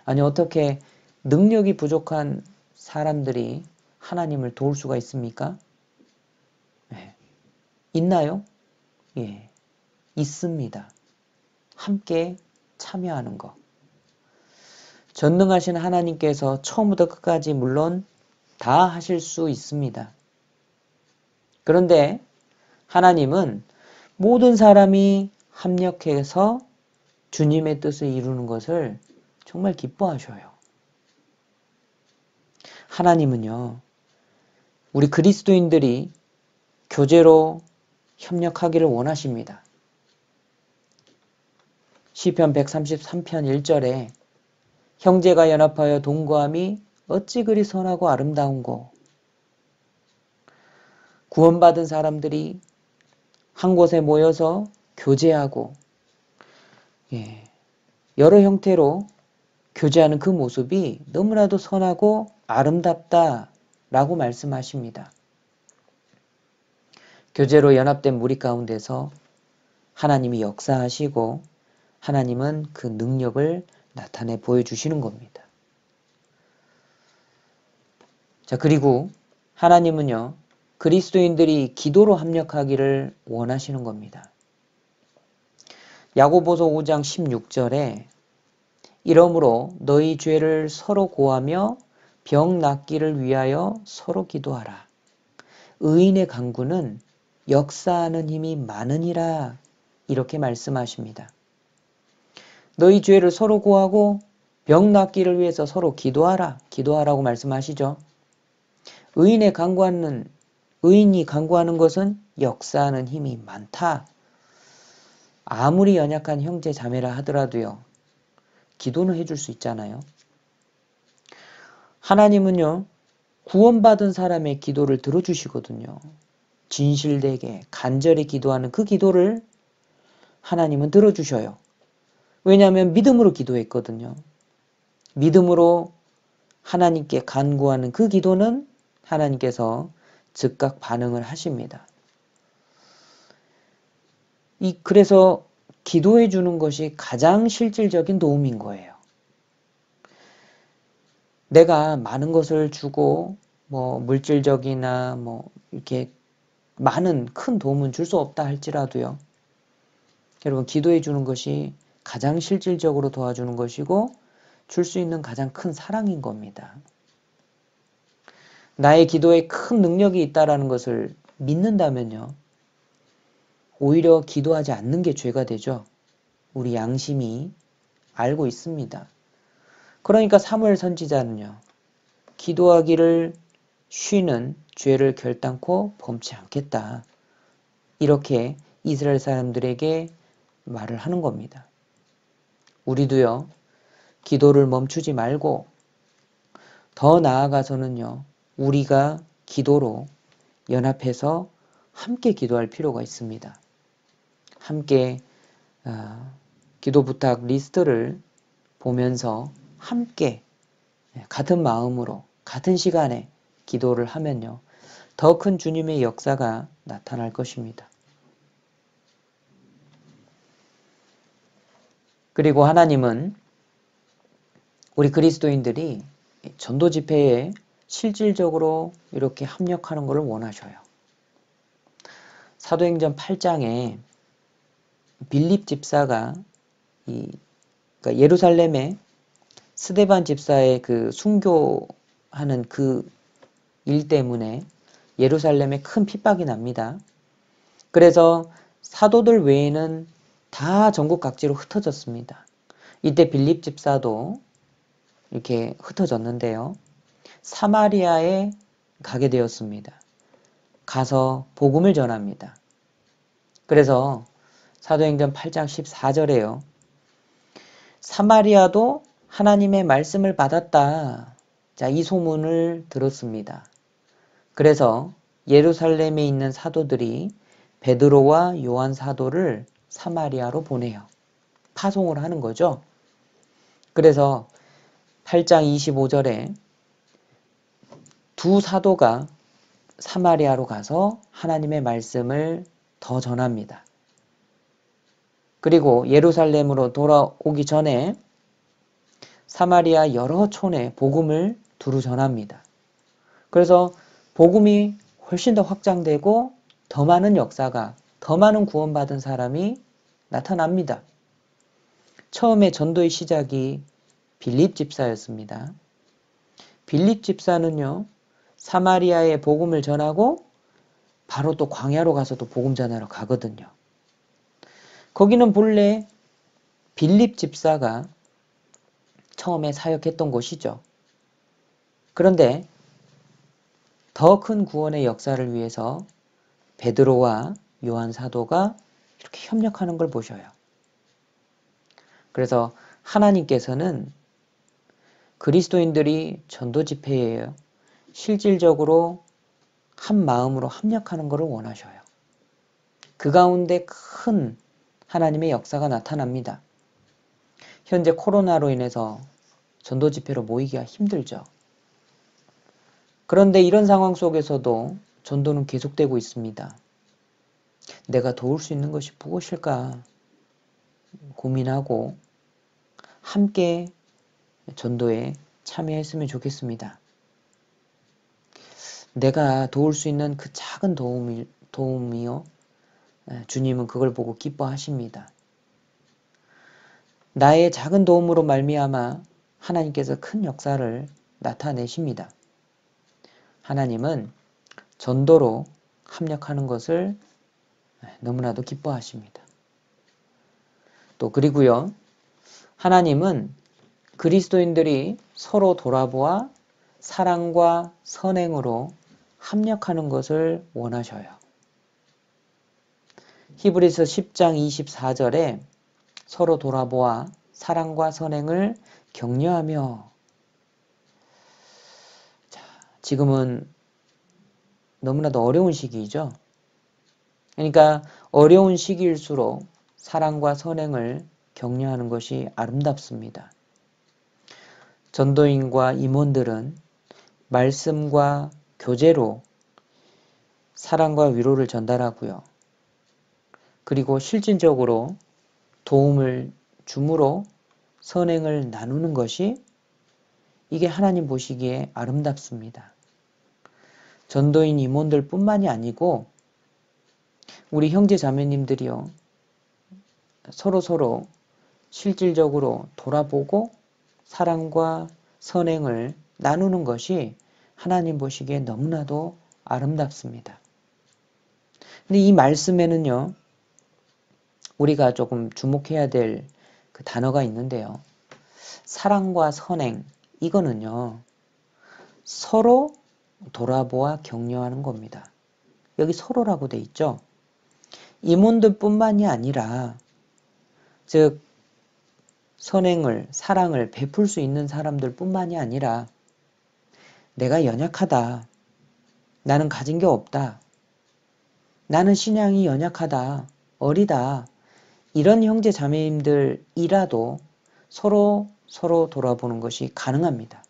아니 어떻게 능력이 부족한 사람들이 하나님을 도울 수가 있습니까? 네. 있나요? 예, 있습니다. 함께 참여하는 것. 전능하신 하나님께서 처음부터 끝까지 물론 다 하실 수 있습니다. 그런데 하나님은 모든 사람이 합력해서 주님의 뜻을 이루는 것을 정말 기뻐하셔요. 하나님은요, 우리 그리스도인들이 교제로 협력하기를 원하십니다. 시편 133편 1절에 형제가 연합하여 동거함이 어찌 그리 선하고 아름다운고 구원받은 사람들이 한 곳에 모여서 교제하고 여러 형태로 교제하는 그 모습이 너무나도 선하고 아름답다라고 말씀하십니다. 교제로 연합된 무리 가운데서 하나님이 역사하시고 하나님은 그 능력을 나타내 보여주시는 겁니다. 자, 그리고 하나님은요, 그리스도인들이 기도로 합력하기를 원하시는 겁니다. 야고보서 5장 16절에 이러므로 너희 죄를 서로 고하며 병 낫기를 위하여 서로 기도하라. 의인의 간구는 역사하는 힘이 많으니라. 이렇게 말씀하십니다. 너희 죄를 서로 고하고 병 낫기를 위해서 서로 기도하라. 기도하라고 말씀하시죠. 의인이 간구하는 것은 역사하는 힘이 많다. 아무리 연약한 형제 자매라 하더라도요. 기도는 해줄 수 있잖아요. 하나님은요. 구원받은 사람의 기도를 들어주시거든요. 진실되게 간절히 기도하는 그 기도를 하나님은 들어주셔요. 왜냐하면 믿음으로 기도했거든요. 믿음으로 하나님께 간구하는 그 기도는 하나님께서 즉각 반응을 하십니다. 그래서 기도해 주는 것이 가장 실질적인 도움인 거예요. 내가 많은 것을 주고 물질적이나 이렇게 많은 큰 도움은 줄 수 없다 할지라도요. 여러분 기도해 주는 것이 가장 실질적으로 도와주는 것이고 줄 수 있는 가장 큰 사랑인 겁니다. 나의 기도에 큰 능력이 있다라는 것을 믿는다면요. 오히려 기도하지 않는 게 죄가 되죠. 우리 양심이 알고 있습니다. 그러니까 사무엘 선지자는요. 기도하기를 쉬는 죄를 결단코 범치 않겠다. 이렇게 이스라엘 사람들에게 말을 하는 겁니다. 우리도요. 기도를 멈추지 말고 더 나아가서는요. 우리가 기도로 연합해서 함께 기도할 필요가 있습니다. 함께 기도 부탁 리스트를 보면서 함께 같은 마음으로 같은 시간에 기도를 하면요. 더 큰 주님의 역사가 나타날 것입니다. 그리고 하나님은 우리 그리스도인들이 전도 집회에 실질적으로 이렇게 합력하는 것을 원하셔요. 사도행전 8장에 빌립 집사가 그러니까 예루살렘에 스데반 집사의 그 순교하는 그 일 때문에 예루살렘에 큰 핍박이 납니다. 그래서 사도들 외에는 다 전국 각지로 흩어졌습니다. 이때 빌립 집사도 이렇게 흩어졌는데요. 사마리아에 가게 되었습니다. 가서 복음을 전합니다. 그래서 사도행전 8장 14절에요. 사마리아도 하나님의 말씀을 받았다. 자, 이 소문을 들었습니다. 그래서 예루살렘에 있는 사도들이 베드로와 요한 사도를 사마리아로 보내요. 파송을 하는 거죠. 그래서 8장 25절에 두 사도가 사마리아로 가서 하나님의 말씀을 더 전합니다. 그리고 예루살렘으로 돌아오기 전에 사마리아 여러 촌에 복음을 두루 전합니다. 그래서 복음이 훨씬 더 확장되고 더 많은 역사가, 더 많은 구원받은 사람이 나타납니다. 처음에 전도의 시작이 빌립 집사였습니다. 빌립 집사는요. 사마리아에 복음을 전하고 바로 또 광야로 가서 또 복음 전하러 가거든요. 거기는 본래 빌립 집사가 처음에 사역했던 곳이죠. 그런데 더 큰 구원의 역사를 위해서 베드로와 요한 사도가 이렇게 협력하는 걸 보셔요. 그래서 하나님께서는 그리스도인들이 전도 집회에 실질적으로 한 마음으로 합력하는 것을 원하셔요. 그 가운데 큰 하나님의 역사가 나타납니다. 현재 코로나로 인해서 전도 집회로 모이기가 힘들죠. 그런데 이런 상황 속에서도 전도는 계속되고 있습니다. 내가 도울 수 있는 것이 무엇일까 고민하고 함께 전도에 참여했으면 좋겠습니다. 내가 도울 수 있는 그 작은 도움이요. 주님은 그걸 보고 기뻐하십니다. 나의 작은 도움으로 말미암아 하나님께서 큰 역사를 나타내십니다. 하나님은 전도로 합력하는 것을 너무나도 기뻐하십니다. 또 그리고요. 하나님은 그리스도인들이 서로 돌아보아 사랑과 선행으로 합력하는 것을 원하셔요. 히브리서 10장 24절에 서로 돌아보아 사랑과 선행을 격려하며. 자, 지금은 너무나도 어려운 시기이죠. 그러니까 어려운 시기일수록 사랑과 선행을 격려하는 것이 아름답습니다. 전도인과 임원들은 말씀과 교제로 사랑과 위로를 전달하고요. 그리고 실질적으로 도움을 줌으로 선행을 나누는 것이 이게 하나님 보시기에 아름답습니다. 전도인 임원들 뿐만이 아니고 우리 형제 자매님들이요. 서로 실질적으로 돌아보고 사랑과 선행을 나누는 것이 하나님 보시기에 너무나도 아름답습니다. 근데 이 말씀에는요. 우리가 조금 주목해야 될 그 단어가 있는데요. 사랑과 선행, 이거는요. 서로 돌아보아 격려하는 겁니다. 여기 서로라고 돼 있죠. 임원들 뿐만이 아니라 즉 선행을, 사랑을 베풀 수 있는 사람들 뿐만이 아니라 내가 연약하다. 나는 가진 게 없다. 나는 신앙이 연약하다. 어리다. 이런 형제 자매님들이라도 서로 돌아보는 것이 가능합니다.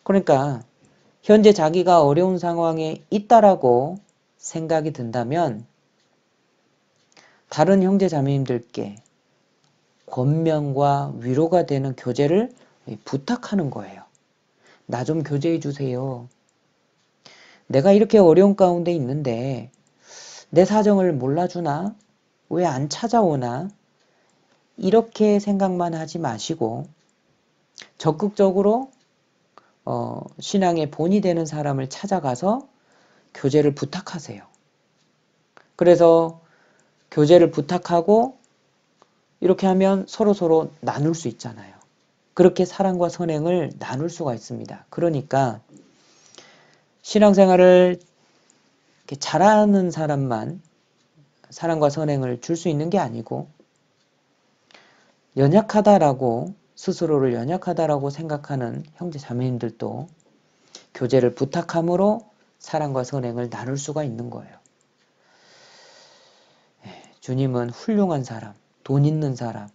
그러니까 현재 자기가 어려운 상황에 있다라고 생각이 든다면 다른 형제 자매님들께 권면과 위로가 되는 교제를 부탁하는 거예요. 나 좀 교제해 주세요. 내가 이렇게 어려운 가운데 있는데 내 사정을 몰라주나? 왜 안 찾아오나? 이렇게 생각만 하지 마시고 적극적으로 신앙의 본이 되는 사람을 찾아가서 교제를 부탁하세요. 그래서 교제를 부탁하고 이렇게 하면 서로 나눌 수 있잖아요. 그렇게 사랑과 선행을 나눌 수가 있습니다. 그러니까 신앙생활을 이렇게 잘하는 사람만 사랑과 선행을 줄 수 있는 게 아니고 연약하다라고 스스로를 연약하다라고 생각하는 형제 자매님들도 교제를 부탁함으로 사랑과 선행을 나눌 수가 있는 거예요. 주님은 훌륭한 사람, 돈 있는 사람,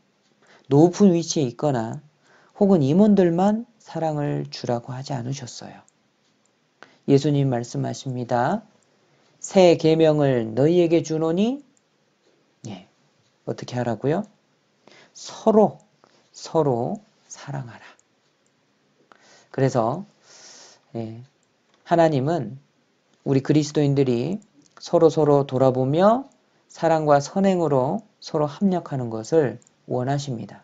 높은 위치에 있거나 혹은 임원들만 사랑을 주라고 하지 않으셨어요. 예수님 말씀하십니다. 새 계명을 너희에게 주노니 어떻게 하라고요? 서로 사랑하라. 그래서 하나님은 우리 그리스도인들이 서로 돌아보며 사랑과 선행으로 서로 합력하는 것을 원하십니다.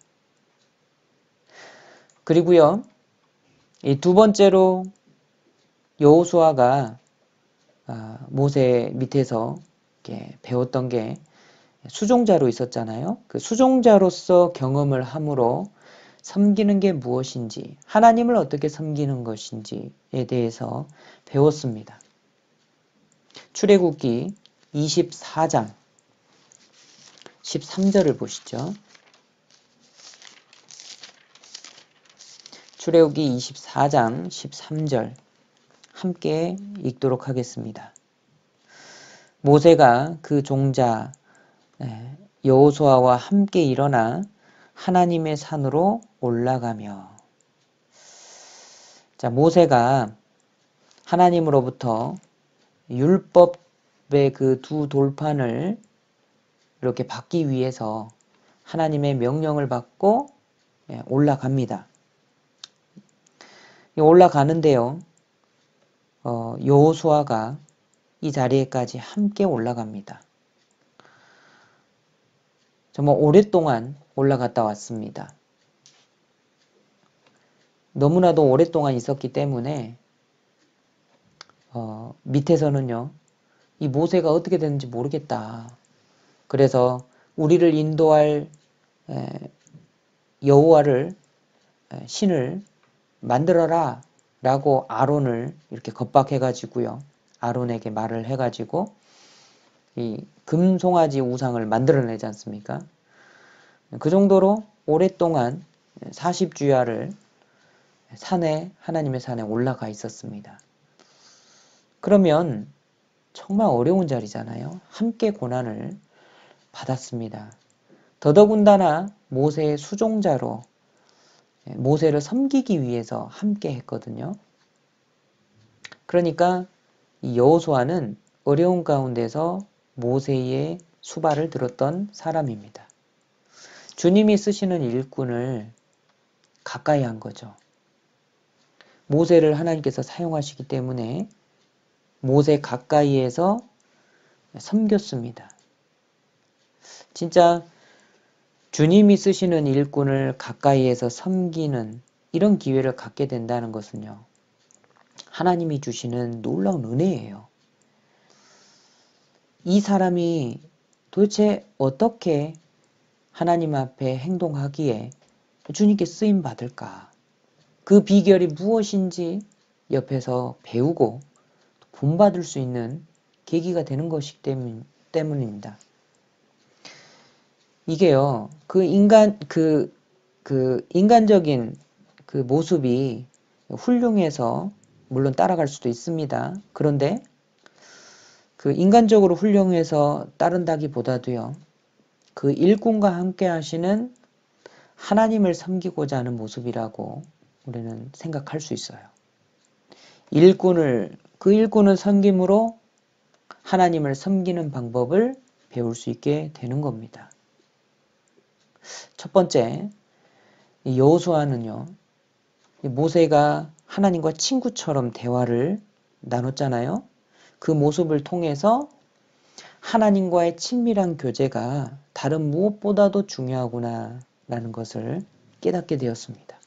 그리고요. 이 두 번째로 여호수아가 모세 밑에서 이렇게 배웠던 게 수종자로 있었잖아요. 그 수종자로서 경험을 함으로 섬기는 게 무엇인지, 하나님을 어떻게 섬기는 것인지에 대해서 배웠습니다. 출애굽기 24장 13절을 보시죠. 출애굽기 24장 13절 함께 읽도록 하겠습니다. 모세가 그 종자 여호수아와 함께 일어나 하나님의 산으로 올라가며. 자, 모세가 하나님으로부터 율법의 그 두 돌판을 이렇게 받기 위해서 하나님의 명령을 받고 올라갑니다. 올라가는데요. 여호수아가 이 자리에까지 함께 올라갑니다. 정말 오랫동안 올라갔다 왔습니다. 너무나도 오랫동안 있었기 때문에 밑에서는요, 이 모세가 어떻게 되는지 모르겠다. 그래서 우리를 인도할 여호와를 신을 만들어라 라고 아론을 이렇게 겁박해 가지고요, 아론에게 말을 해 가지고 이 금송아지 우상을 만들어내지 않습니까? 그 정도로 오랫동안 40주야를 하나님의 산에 올라가 있었습니다. 그러면 정말 어려운 자리잖아요. 함께 고난을 받았습니다. 더더군다나 모세의 수종자로 모세를 섬기기 위해서 함께 했거든요. 그러니까 이 여호수아는 어려운 가운데서 모세의 수발을 들었던 사람입니다. 주님이 쓰시는 일꾼을 가까이 한 거죠. 모세를 하나님께서 사용하시기 때문에 모세 가까이에서 섬겼습니다. 진짜 주님이 쓰시는 일꾼을 가까이에서 섬기는 이런 기회를 갖게 된다는 것은요, 하나님이 주시는 놀라운 은혜예요. 이 사람이 도대체 어떻게 하나님 앞에 행동하기에 주님께 쓰임 받을까? 그 비결이 무엇인지 옆에서 배우고 본받을 수 있는 계기가 되는 것이기 때문입니다. 이게요, 그 인간적인 그 모습이 훌륭해서 물론 따라갈 수도 있습니다. 그런데 그 인간적으로 훌륭해서 따른다기보다도요, 그 일꾼과 함께 하시는 하나님을 섬기고자 하는 모습이라고 우리는 생각할 수 있어요. 그 일꾼을 섬김으로 하나님을 섬기는 방법을 배울 수 있게 되는 겁니다. 첫 번째, 여호수아는요, 모세가 하나님과 친구처럼 대화를 나눴잖아요. 그 모습을 통해서 하나님과의 친밀한 교제가 다른 무엇보다도 중요하구나 라는 것을 깨닫게 되었습니다.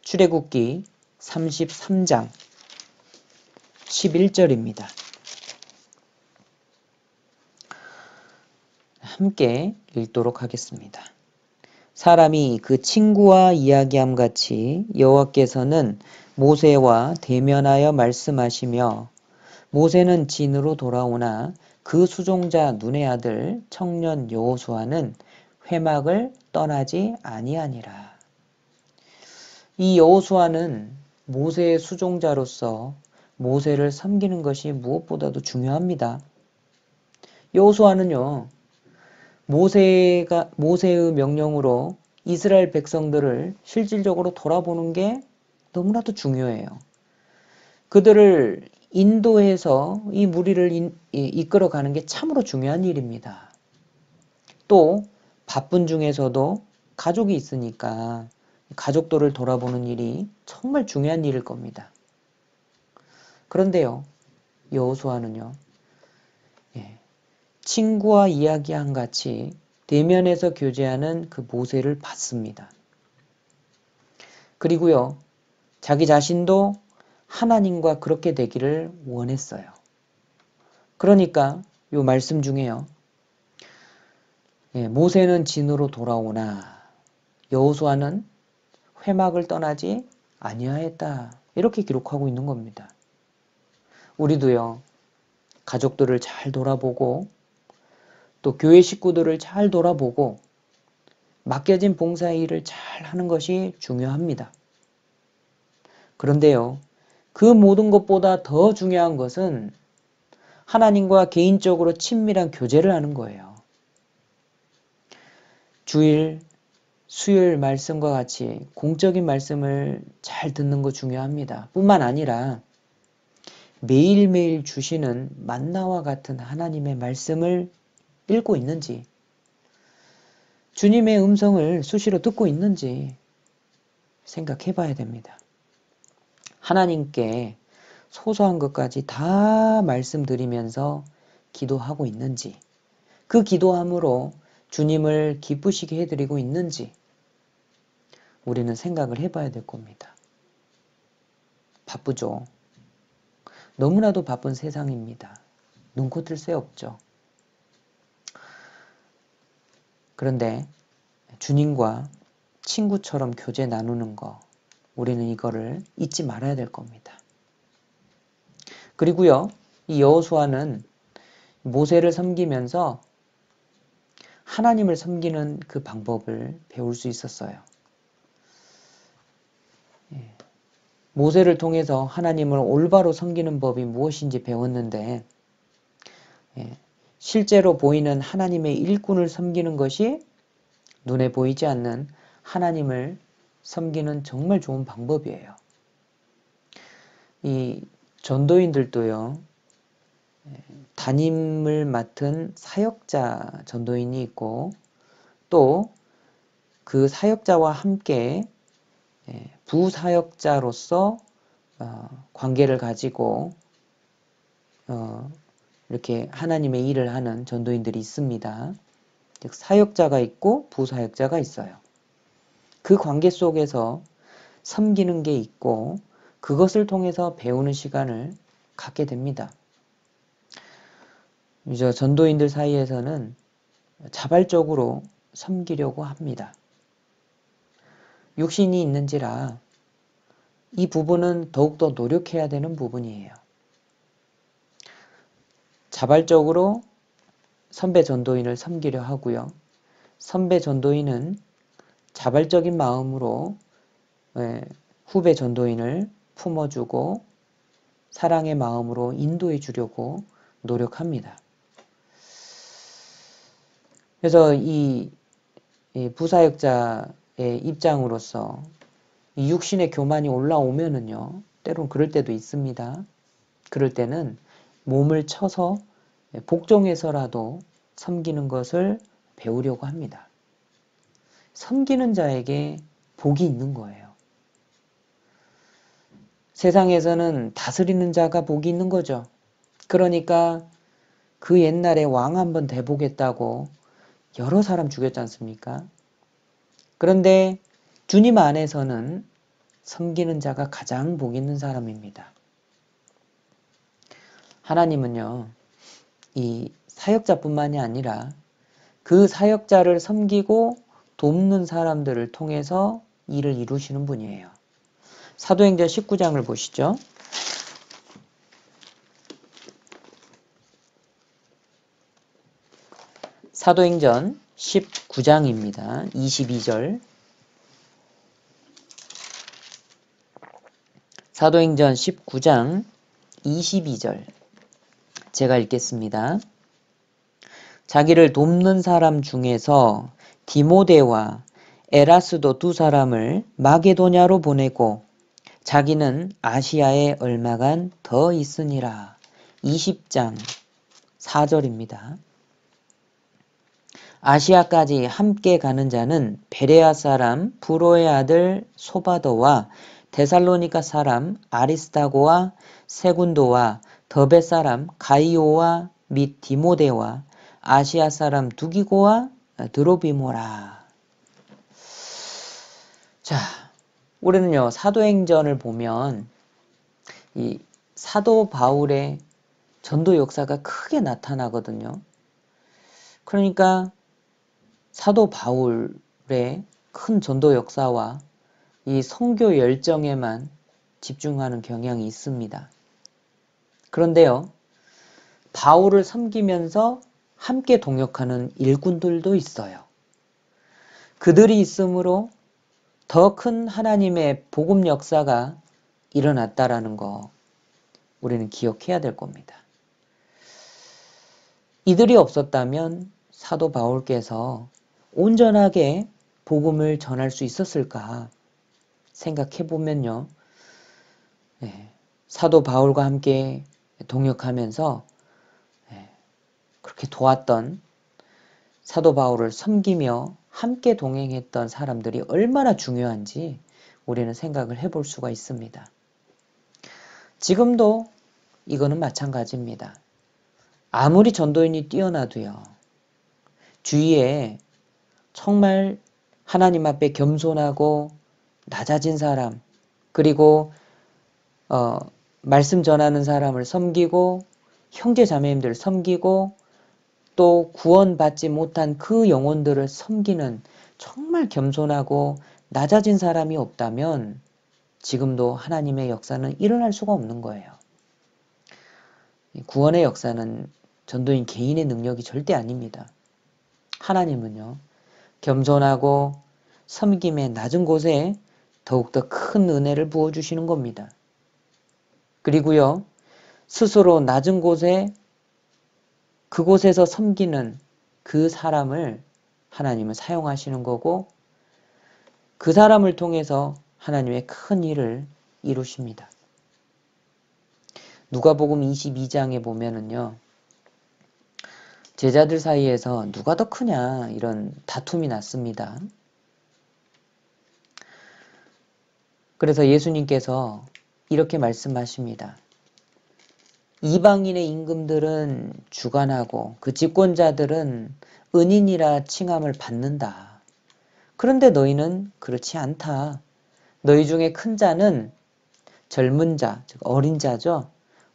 출애굽기 33장 11절입니다. 함께 읽도록 하겠습니다. 사람이 그 친구와 이야기함 같이 여호와께서는 모세와 대면하여 말씀하시며 모세는 진으로 돌아오나 그 수종자 눈의 아들 청년 여호수아는 회막을 떠나지 아니하니라. 이 여호수아는 모세의 수종자로서 모세를 섬기는 것이 무엇보다도 중요합니다. 여호수아는요, 모세의 명령으로 이스라엘 백성들을 실질적으로 돌아보는 게 너무나도 중요해요. 그들을 인도해서 이 무리를 이끌어가는 게 참으로 중요한 일입니다. 또 바쁜 중에서도 가족이 있으니까 가족들을 돌아보는 일이 정말 중요한 일일 겁니다. 그런데요, 여호수아는요, 친구와 이야기한 같이 대면에서 교제하는 그 모세를 봤습니다. 그리고요, 자기 자신도 하나님과 그렇게 되기를 원했어요. 그러니까 이 말씀 중에요, 모세는 진으로 돌아오나 여호수아는 회막을 떠나지 아니하였다. 이렇게 기록하고 있는 겁니다. 우리도요, 가족들을 잘 돌아보고 또 교회 식구들을 잘 돌아보고 맡겨진 봉사의 일을 잘 하는 것이 중요합니다. 그런데요, 그 모든 것보다 더 중요한 것은 하나님과 개인적으로 친밀한 교제를 하는 거예요. 주일, 수요일 말씀과 같이 공적인 말씀을 잘 듣는 거 중요합니다. 뿐만 아니라 매일매일 주시는 만나와 같은 하나님의 말씀을 읽고 있는지, 주님의 음성을 수시로 듣고 있는지 생각해 봐야 됩니다. 하나님께 소소한 것까지 다 말씀드리면서 기도하고 있는지, 그 기도함으로 주님을 기쁘시게 해드리고 있는지 우리는 생각을 해봐야 될 겁니다. 바쁘죠. 너무나도 바쁜 세상입니다. 눈코 뜰 새 없죠. 그런데 주님과 친구처럼 교제 나누는 거, 우리는 이거를 잊지 말아야 될 겁니다. 그리고요, 이 여호수아는 모세를 섬기면서 하나님을 섬기는 그 방법을 배울 수 있었어요. 모세를 통해서 하나님을 올바로 섬기는 법이 무엇인지 배웠는데, 실제로 보이는 하나님의 일꾼을 섬기는 것이 눈에 보이지 않는 하나님을 섬기는 정말 좋은 방법이에요. 이 전도인들도요, 담임을 맡은 사역자 전도인이 있고, 또 그 사역자와 함께 부사역자로서 관계를 가지고 이렇게 하나님의 일을 하는 전도인들이 있습니다. 즉 사역자가 있고 부사역자가 있어요. 그 관계 속에서 섬기는 게 있고 그것을 통해서 배우는 시간을 갖게 됩니다. 이제 전도인들 사이에서는 자발적으로 섬기려고 합니다. 육신이 있는지라 이 부분은 더욱더 노력해야 되는 부분이에요. 자발적으로 선배 전도인을 섬기려 하고요. 선배 전도인은 자발적인 마음으로 후배 전도인을 품어주고 사랑의 마음으로 인도해 주려고 노력합니다. 그래서 이 부사역자의 입장으로서 이 육신의 교만이 올라오면은요, 때론 그럴 때도 있습니다. 그럴 때는 몸을 쳐서 복종해서라도 섬기는 것을 배우려고 합니다. 섬기는 자에게 복이 있는 거예요. 세상에서는 다스리는 자가 복이 있는 거죠. 그러니까 그 옛날에 왕 한번 대보겠다고 여러 사람 죽였지 않습니까? 그런데 주님 안에서는 섬기는 자가 가장 복 있는 사람입니다. 하나님은요, 이 사역자뿐만이 아니라 그 사역자를 섬기고 돕는 사람들을 통해서 일을 이루시는 분이에요. 사도행전 19장을 보시죠. 사도행전 19장입니다. 22절. 사도행전 19장 22절. 제가 읽겠습니다. 자기를 돕는 사람 중에서 디모데와 에라스도 두 사람을 마게도냐로 보내고 자기는 아시아에 얼마간 더 있으니라. 20장 4절입니다. 아시아까지 함께 가는 자는 베레아 사람 브로의 아들 소바더와 데살로니가 사람 아리스타고와 세군도와 더베 사람 가이오와 및 디모데와 아시아 사람 두기고와 드로비모라. 자, 우리는요, 사도행전을 보면 이 사도 바울의 전도 역사가 크게 나타나거든요. 그러니까 사도 바울의 큰 전도 역사와 이 선교 열정에만 집중하는 경향이 있습니다. 그런데요, 바울을 섬기면서 함께 동역하는 일꾼들도 있어요. 그들이 있으므로 더 큰 하나님의 복음 역사가 일어났다라는 거 우리는 기억해야 될 겁니다. 이들이 없었다면 사도 바울께서 온전하게 복음을 전할 수 있었을까 생각해 보면요. 사도 바울과 함께 동역하면서 그렇게 도왔던 사도 바울을 섬기며 함께 동행했던 사람들이 얼마나 중요한지 우리는 생각을 해볼 수가 있습니다. 지금도 이거는 마찬가지입니다. 아무리 전도인이 뛰어나도요. 주위에 정말 하나님 앞에 겸손하고 낮아진 사람, 그리고 말씀 전하는 사람을 섬기고 형제 자매님들 섬기고 또 구원받지 못한 그 영혼들을 섬기는 정말 겸손하고 낮아진 사람이 없다면 지금도 하나님의 역사는 일어날 수가 없는 거예요. 구원의 역사는 전도인 개인의 능력이 절대 아닙니다. 하나님은요, 겸손하고 섬김의 낮은 곳에 더욱더 큰 은혜를 부어주시는 겁니다. 그리고요, 스스로 낮은 곳에 그곳에서 섬기는 그 사람을 하나님은 사용하시는 거고 그 사람을 통해서 하나님의 큰 일을 이루십니다. 누가복음 22장에 보면은요. 제자들 사이에서 누가 더 크냐 이런 다툼이 났습니다. 그래서 예수님께서 이렇게 말씀하십니다. 이방인의 임금들은 주관하고 그 집권자들은 은인이라 칭함을 받는다. 그런데 너희는 그렇지 않다. 너희 중에 큰 자는 젊은 자, 즉 어린 자죠.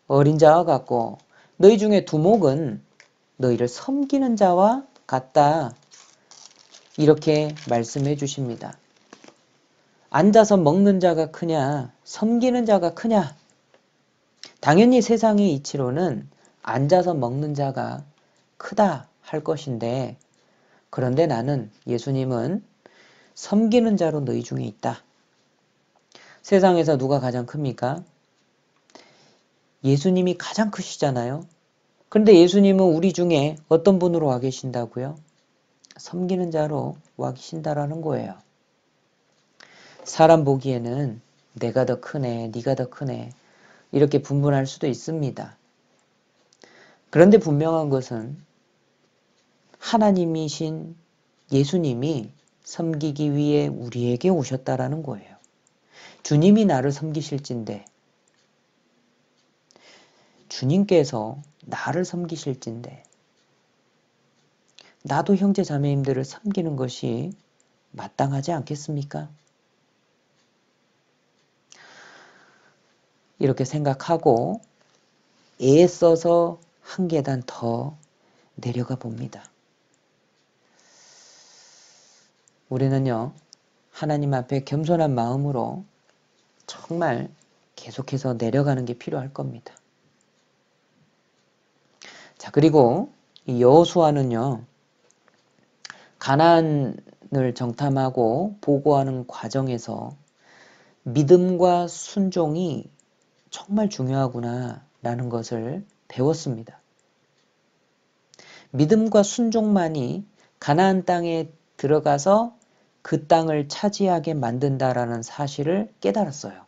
어린 자와 같고 너희 중에 두목은 너희를 섬기는 자와 같다. 이렇게 말씀해 주십니다. 앉아서 먹는 자가 크냐, 섬기는 자가 크냐? 당연히 세상의 이치로는 앉아서 먹는 자가 크다 할 것인데 그런데 나는 예수님은 섬기는 자로 너희 중에 있다. 세상에서 누가 가장 큽니까? 예수님이 가장 크시잖아요. 그런데 예수님은 우리 중에 어떤 분으로 와 계신다고요? 섬기는 자로 와 계신다라는 거예요. 사람 보기에는 내가 더 크네, 네가 더 크네 이렇게 분분할 수도 있습니다. 그런데 분명한 것은 하나님이신 예수님이 섬기기 위해 우리에게 오셨다라는 거예요. 주님이 나를 섬기실진데 주님께서 나를 섬기실진데 나도 형제 자매님들을 섬기는 것이 마땅하지 않겠습니까? 이렇게 생각하고 애써서 한 계단 더 내려가 봅니다. 우리는요, 하나님 앞에 겸손한 마음으로 정말 계속해서 내려가는 게 필요할 겁니다. 자, 그리고 이 여호수아는요, 가나안을 정탐하고 보고하는 과정에서 믿음과 순종이 정말 중요하구나 라는 것을 배웠습니다. 믿음과 순종만이 가나안 땅에 들어가서 그 땅을 차지하게 만든다라는 사실을 깨달았어요.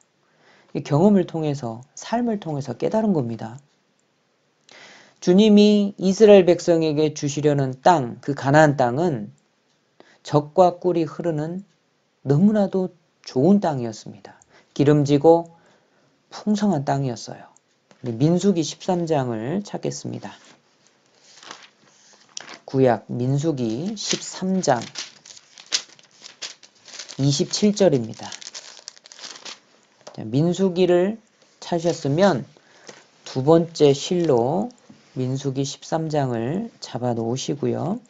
이 경험을 통해서 삶을 통해서 깨달은 겁니다. 주님이 이스라엘 백성에게 주시려는 땅, 그 가나안 땅은 젖과 꿀이 흐르는 너무나도 좋은 땅이었습니다. 기름지고 풍성한 땅이었어요. 민수기 13장을 찾겠습니다. 구약 민수기 13장 27절입니다. 민수기를 찾으셨으면 두 번째 실로 민수기 13장을 잡아 놓으시고요.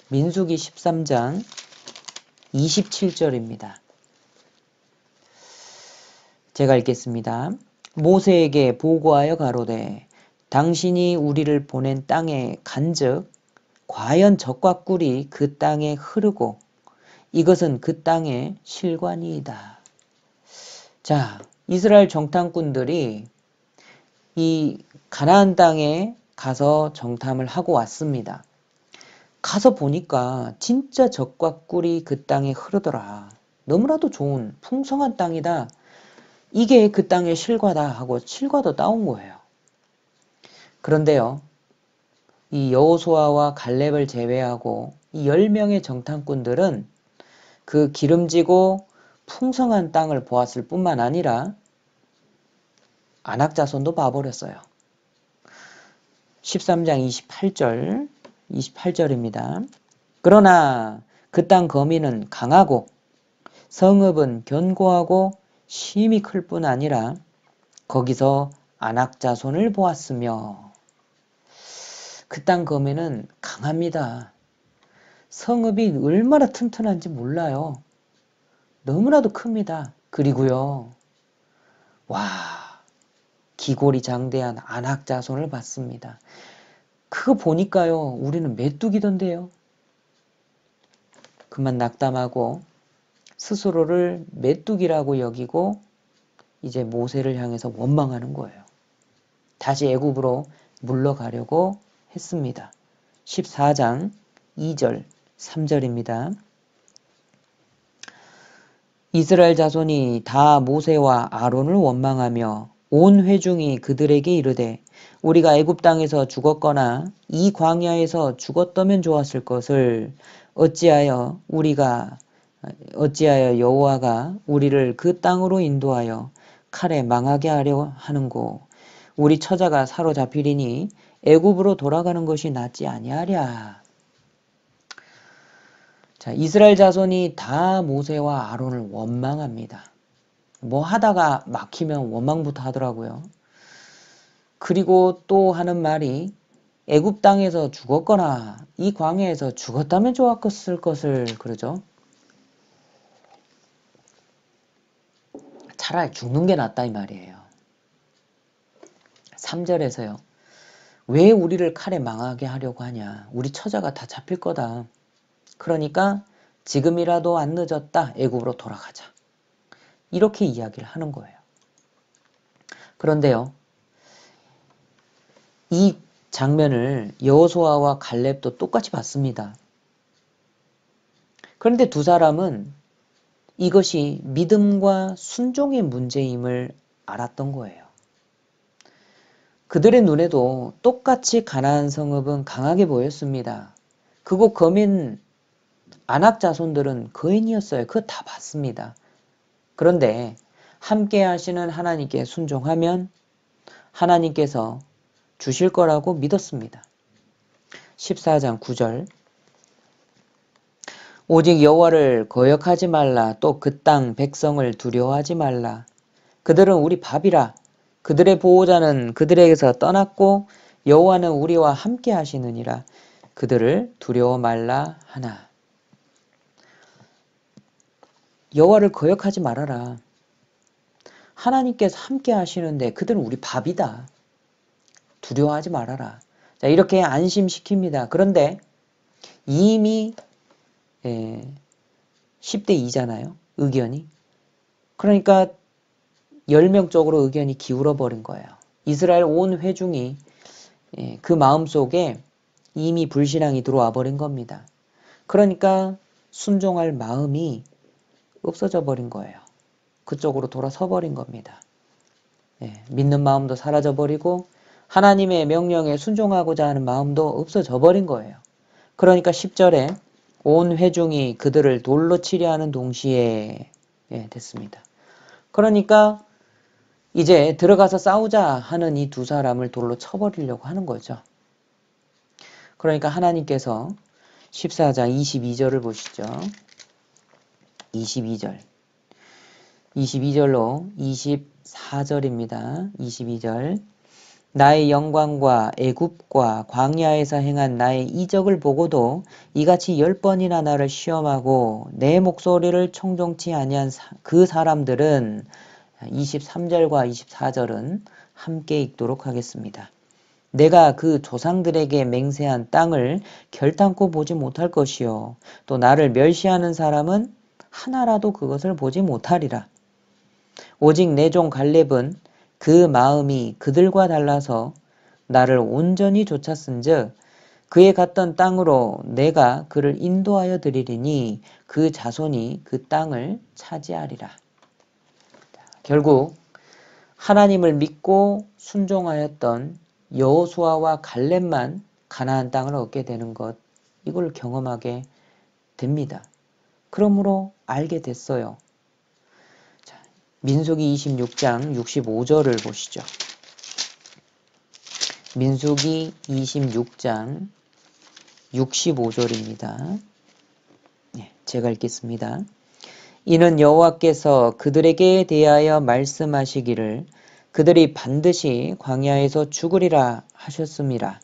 민수기 13장 27절입니다. 제가 읽겠습니다. 모세에게 보고하여 가로되 당신이 우리를 보낸 땅에 간즉 과연 젖과 꿀이 그 땅에 흐르고 이것은 그 땅의 실관이이다. 자, 이스라엘 정탐꾼들이 이 가나안 땅에 가서 정탐을 하고 왔습니다. 가서 보니까 진짜 젖과 꿀이 그 땅에 흐르더라. 너무나도 좋은 풍성한 땅이다. 이게 그 땅의 실과다 하고 실과도 따온 거예요. 그런데요, 이 여호수아와 갈렙을 제외하고 이 10명의 정탐꾼들은 그 기름지고 풍성한 땅을 보았을 뿐만 아니라 아낙 자손도 봐버렸어요. 13장 28절입니다. 그러나 그 땅 거민은 강하고 성읍은 견고하고 심히 클 뿐 아니라 거기서 아낙 자손을 보았으며, 그 땅 거민은 강합니다. 성읍이 얼마나 튼튼한지 몰라요. 너무나도 큽니다. 그리고요, 와, 기골이 장대한 아낙 자손을 봤습니다. 그거 보니까요, 우리는 메뚜기던데요. 그만 낙담하고 스스로를 메뚜기라고 여기고 이제 모세를 향해서 원망하는 거예요. 다시 애굽으로 물러가려고 했습니다. 14장 2절, 3절입니다. 이스라엘 자손이 다 모세와 아론을 원망하며 온 회중이 그들에게 이르되 우리가 애굽 땅에서 죽었거나 이 광야에서 죽었다면 좋았을 것을 어찌하여 여호와가 우리를 그 땅으로 인도하여 칼에 망하게 하려 하는고, 우리 처자가 사로잡히리니 애굽으로 돌아가는 것이 낫지 아니하랴. 자, 이스라엘 자손이 다 모세와 아론을 원망합니다. 뭐 하다가 막히면 원망부터 하더라고요. 그리고 또 하는 말이 애굽 땅에서 죽었거나 이 광야에서 죽었다면 좋았을 것을 그러죠. 차라리 죽는 게 낫다 이 말이에요. 3절에서요. 왜 우리를 칼에 망하게 하려고 하냐. 우리 처자가 다 잡힐 거다. 그러니까 지금이라도 안 늦었다. 애굽으로 돌아가자. 이렇게 이야기를 하는 거예요. 그런데요, 이 장면을 여호수아와 갈렙도 똑같이 봤습니다. 그런데 두 사람은 이것이 믿음과 순종의 문제임을 알았던 거예요. 그들의 눈에도 똑같이 가나안 성읍은 강하게 보였습니다. 그곳 거민 아낙 자손들은 거인이었어요. 그거 다 봤습니다. 그런데 함께 하시는 하나님께 순종하면 하나님께서 주실 거라고 믿었습니다. 14장 9절. 오직 여호와를 거역하지 말라. 또 그 땅 백성을 두려워하지 말라. 그들은 우리 밥이라. 그들의 보호자는 그들에게서 떠났고 여호와는 우리와 함께 하시느니라. 그들을 두려워 말라 하나. 여호와를 거역하지 말아라. 하나님께서 함께 하시는데 그들은 우리 밥이다. 두려워하지 말아라. 자, 이렇게 안심시킵니다. 그런데 이미 10대 2잖아요. 의견이. 그러니까 10명 쪽으로 의견이 기울어 버린 거예요. 이스라엘 온 회중이 그 마음속에 이미 불신앙이 들어와 버린 겁니다. 그러니까 순종할 마음이 없어져 버린 거예요. 그쪽으로 돌아서 버린 겁니다. 믿는 마음도 사라져 버리고 하나님의 명령에 순종하고자 하는 마음도 없어져 버린 거예요. 그러니까 10절에 온 회중이 그들을 돌로 치려 하는 동시에 됐습니다. 그러니까 이제 들어가서 싸우자 하는 이 두 사람을 돌로 쳐버리려고 하는 거죠. 그러니까 하나님께서 14장 22절을 보시죠. 22절로 24절입니다. 22절. 나의 영광과 애굽과 광야에서 행한 나의 이적을 보고도 이같이 10번이나 나를 시험하고 내 목소리를 청종치 아니한 그 사람들은 23절과 24절은 함께 읽도록 하겠습니다. 내가 그 조상들에게 맹세한 땅을 결탄코 보지 못할 것이요 또 나를 멸시하는 사람은 하나라도 그것을 보지 못하리라. 오직 내 종 갈렙은 그 마음이 그들과 달라서 나를 온전히 쫓았은즉 그의 갔던 땅으로 내가 그를 인도하여 드리리니 그 자손이 그 땅을 차지하리라. 결국 하나님을 믿고 순종하였던 여호수아와 갈렙만 가나안 땅을 얻게 되는 것, 이걸 경험하게 됩니다. 그러므로 알게 됐어요. 자, 민수기 26장 65절을 보시죠. 민수기 26장 65절입니다. 제가 읽겠습니다. 이는 여호와께서 그들에게 대하여 말씀하시기를 그들이 반드시 광야에서 죽으리라 하셨음이라.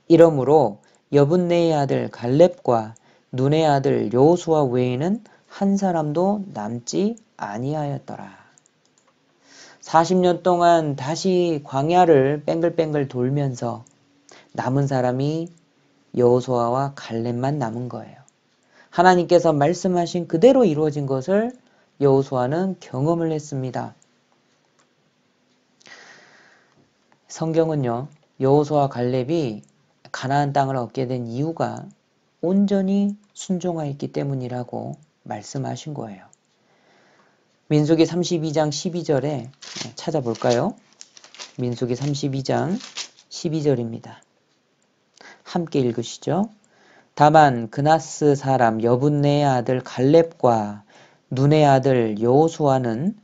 이러므로 여분네의 아들 갈렙과 눈의 아들 여호수아 외에는 한 사람도 남지 아니하였더라. 40년 동안 다시 광야를 뺑글뺑글 돌면서 남은 사람이 여호수아와 갈렙만 남은 거예요. 하나님께서 말씀하신 그대로 이루어진 것을 여호수아는 경험을 했습니다. 성경은요, 여호수아와 갈렙이 가나안 땅을 얻게 된 이유가 온전히 순종하였기 때문이라고 말씀하신 거예요. 민수기 32장 12절에 찾아볼까요? 민수기 32장 12절입니다. 함께 읽으시죠. 다만 그나스 사람 여분네의 아들 갈렙과 눈의 아들 여호수아는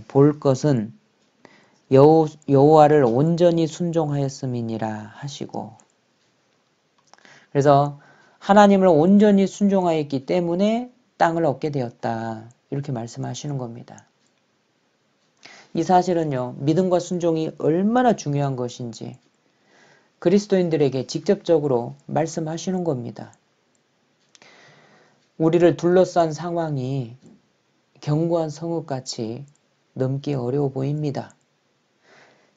볼 것은 여호와를 온전히 순종하였음이니라 하시고, 그래서 하나님을 온전히 순종하였기 때문에 땅을 얻게 되었다, 이렇게 말씀하시는 겁니다. 이 사실은요, 믿음과 순종이 얼마나 중요한 것인지 그리스도인들에게 직접적으로 말씀하시는 겁니다. 우리를 둘러싼 상황이 견고한 성읍같이 넘기 어려워 보입니다.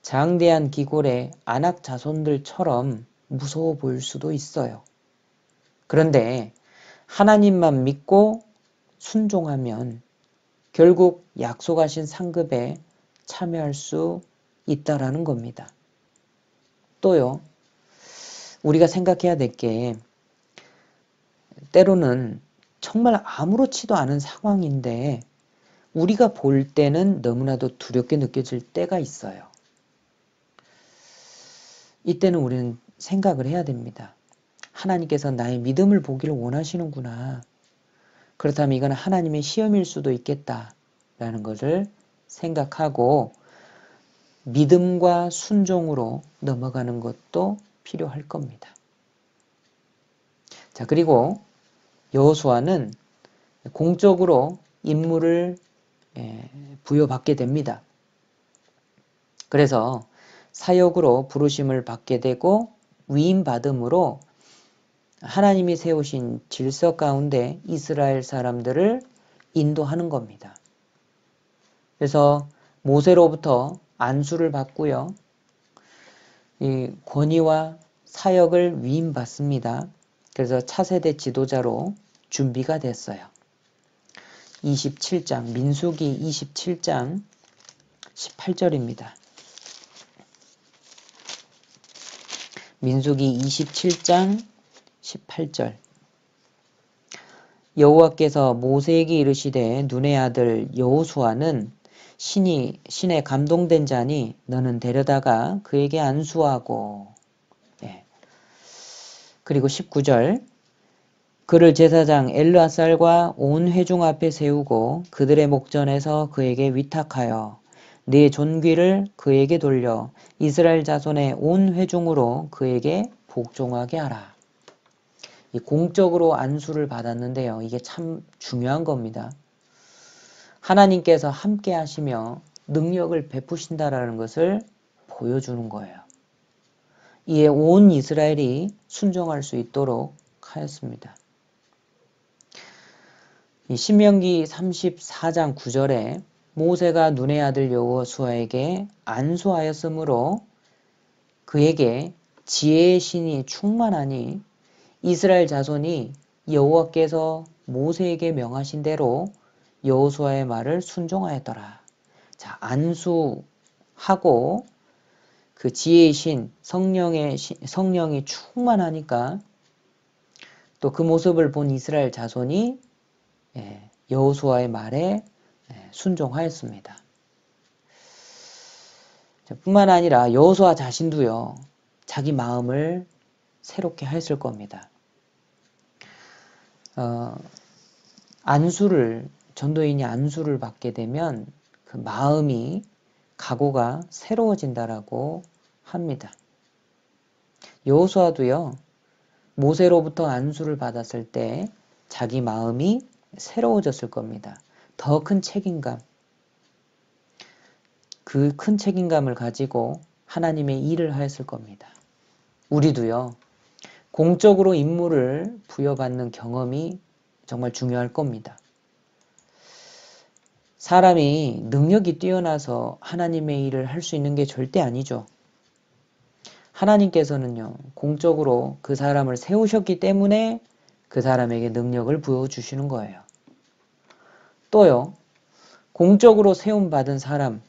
장대한 기골의 안악 자손들처럼 무서워 보일 수도 있어요. 그런데 하나님만 믿고 순종하면 결국 약속하신 상급에 참여할 수 있다라는 겁니다. 또요, 우리가 생각해야 될 게 때로는 정말 아무렇지도 않은 상황인데 우리가 볼 때는 너무나도 두렵게 느껴질 때가 있어요. 이때는 우리는 생각을 해야 됩니다. 하나님께서 나의 믿음을 보기를 원하시는구나. 그렇다면 이건 하나님의 시험일 수도 있겠다라는 것을 생각하고 믿음과 순종으로 넘어가는 것도 필요할 겁니다. 자, 그리고 여호수아는 공적으로 임무를 부여받게 됩니다. 그래서 사역으로 부르심을 받게 되고 위임받음으로 하나님이 세우신 질서 가운데 이스라엘 사람들을 인도하는 겁니다. 그래서 모세로부터 안수를 받고요, 이 권위와 사역을 위임받습니다. 그래서 차세대 지도자로 준비가 됐어요. 27장, 민수기 27장 18절입니다. 민수기 27장 18절. 여호와께서 모세에게 이르시되 눈의 아들 여호수아는 신에 감동된 자니 너는 데려다가 그에게 안수하고, 그리고 19절. 그를 제사장 엘르아살과 온 회중 앞에 세우고 그들의 목전에서 그에게 위탁하여 네 존귀를 그에게 돌려 이스라엘 자손의 온 회중으로 그에게 복종하게 하라. 이 공적으로 안수를 받았는데요, 이게 참 중요한 겁니다. 하나님께서 함께 하시며 능력을 베푸신다라는 것을 보여주는 거예요. 이에 온 이스라엘이 순종할 수 있도록 하였습니다. 신명기 34장 9절에 모세가 눈의 아들 여호수아에게 안수하였으므로 그에게 지혜의 신이 충만하니 이스라엘 자손이 여호와께서 모세에게 명하신 대로 여호수아의 말을 순종하였더라. 자, 안수하고 그 지혜의 신, 성령이 충만하니까 또 그 모습을 본 이스라엘 자손이 여호수아의 말에 순종하였습니다. 뿐만 아니라 여호수아 자신도요, 자기 마음을 새롭게 하였을 겁니다. 전도인이 안수를 받게 되면 그 그 마음이 각오가 새로워진다라고 합니다. 여호수아도요, 모세로부터 안수를 받았을 때 자기 마음이 새로워졌을 겁니다. 더 큰 책임감, 그 큰 책임감을 가지고 하나님의 일을 하였을 겁니다. 우리도요, 공적으로 임무를 부여받는 경험이 정말 중요할 겁니다. 사람이 능력이 뛰어나서 하나님의 일을 할 수 있는 게 절대 아니죠. 하나님께서는요, 공적으로 그 사람을 세우셨기 때문에 그 사람에게 능력을 부여주시는 거예요. 또요, 공적으로 세움받은 사람,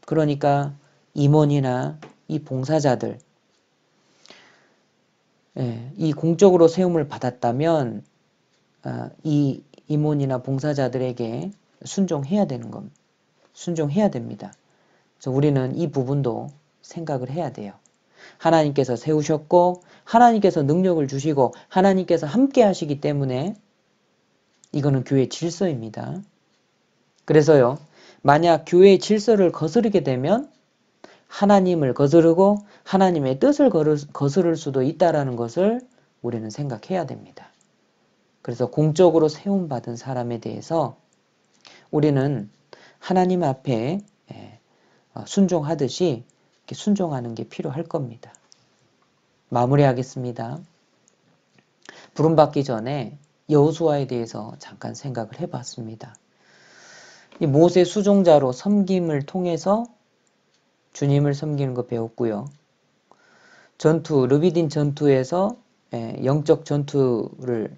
그러니까 임원이나 이 봉사자들, 이 공적으로 세움을 받았다면 이 임원이나 봉사자들에게 순종해야 되는 겁니다. 순종해야 됩니다. 그래서 우리는 이 부분도 생각을 해야 돼요. 하나님께서 세우셨고 하나님께서 능력을 주시고 하나님께서 함께 하시기 때문에 이거는 교회의 질서입니다. 그래서요, 만약 교회의 질서를 거스르게 되면 하나님을 거스르고 하나님의 뜻을 거스를 수도 있다는 것을 우리는 생각해야 됩니다. 그래서 공적으로 세움받은 사람에 대해서 우리는 하나님 앞에 순종하듯이 이렇게 순종하는 게 필요할 겁니다. 마무리하겠습니다. 부름받기 전에 여호수아에 대해서 잠깐 생각을 해봤습니다. 이 모세 수종자로 섬김을 통해서 주님을 섬기는 거 배웠고요. 르비딘 전투에서 영적 전투를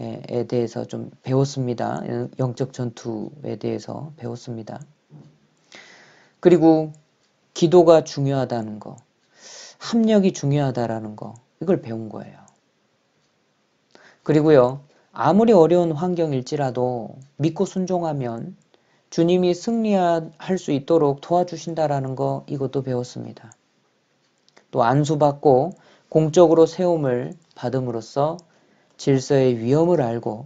에 대해서 좀 배웠습니다. 영적 전투에 대해서 배웠습니다. 그리고 기도가 중요하다는 거, 합력이 중요하다라는 거, 이걸 배운 거예요. 그리고요, 아무리 어려운 환경일지라도 믿고 순종하면 주님이 승리할 수 있도록 도와주신다라는 거, 이것도 배웠습니다. 또 안수받고 공적으로 세움을 받음으로써 질서의 위험을 알고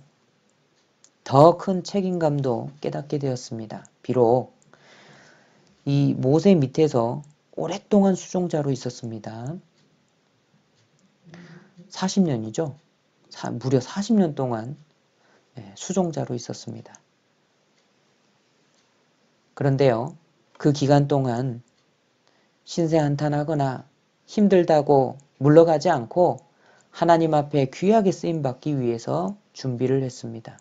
더 큰 책임감도 깨닫게 되었습니다. 비록 이 모세 밑에서 오랫동안 수종자로 있었습니다. 40년이죠. 무려 40년 동안 수종자로 있었습니다. 그런데요, 그 기간 동안 신세 한탄하거나 힘들다고 물러가지 않고 하나님 앞에 귀하게 쓰임받기 위해서 준비를 했습니다.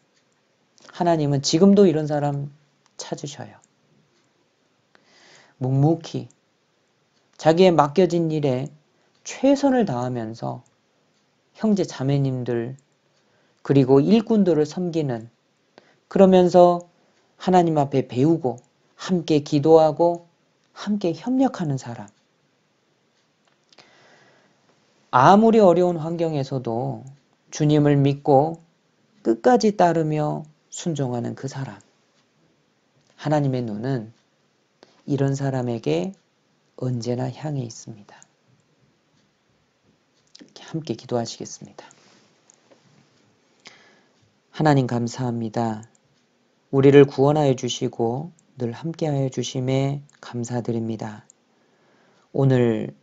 하나님은 지금도 이런 사람 찾으셔요. 묵묵히 자기의 맡겨진 일에 최선을 다하면서 형제 자매님들 그리고 일꾼들을 섬기는, 그러면서 하나님 앞에 배우고 함께 기도하고 함께 협력하는 사람. 아무리 어려운 환경에서도 주님을 믿고 끝까지 따르며 순종하는 그 사람. 하나님의 눈은 이런 사람에게 언제나 향해 있습니다. 함께 기도하시겠습니다. 하나님 감사합니다. 우리를 구원하여 주시고 늘 함께하여 주심에 감사드립니다. 오늘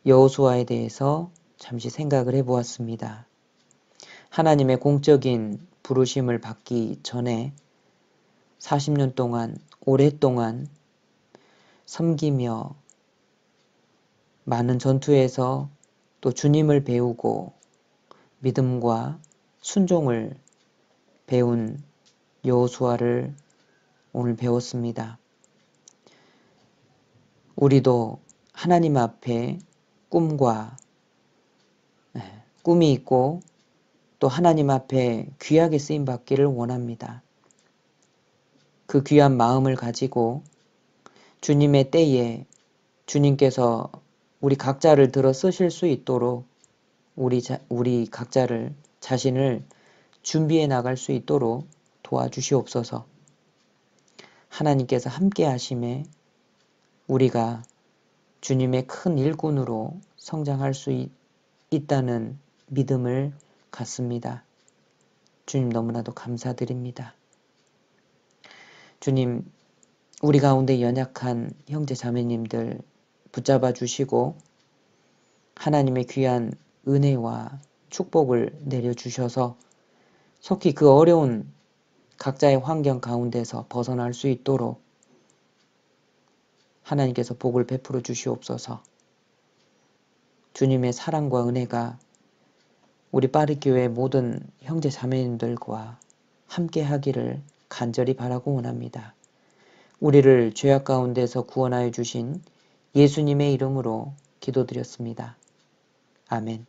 여호수아에 대해서 잠시 생각을 해보았습니다. 하나님의 공적인 부르심을 받기 전에 40년 동안 오랫동안 섬기며 많은 전투에서 또 주님을 배우고 믿음과 순종을 배운 여호수아를 오늘 배웠습니다. 우리도 하나님 앞에 꿈이 있고 또 하나님 앞에 귀하게 쓰임받기를 원합니다. 그 귀한 마음을 가지고 주님의 때에 주님께서 우리 각자를 들어 쓰실 수 있도록 우리 각자를 자신을 준비해 나갈 수 있도록 도와주시옵소서. 하나님께서 함께 하심에 우리가 주님의 큰 일꾼으로 성장할 수 있다는 믿음을 갖습니다. 주님 너무나도 감사드립니다. 주님, 우리 가운데 연약한 형제 자매님들 붙잡아 주시고 하나님의 귀한 은혜와 축복을 내려주셔서 속히 그 어려운 각자의 환경 가운데서 벗어날 수 있도록 하나님께서 복을 베풀어 주시옵소서. 주님의 사랑과 은혜가 우리 빠르교회 모든 형제 자매님들과 함께 하기를 간절히 바라고 원합니다. 우리를 죄악 가운데서 구원하여 주신 예수님의 이름으로 기도드렸습니다. 아멘.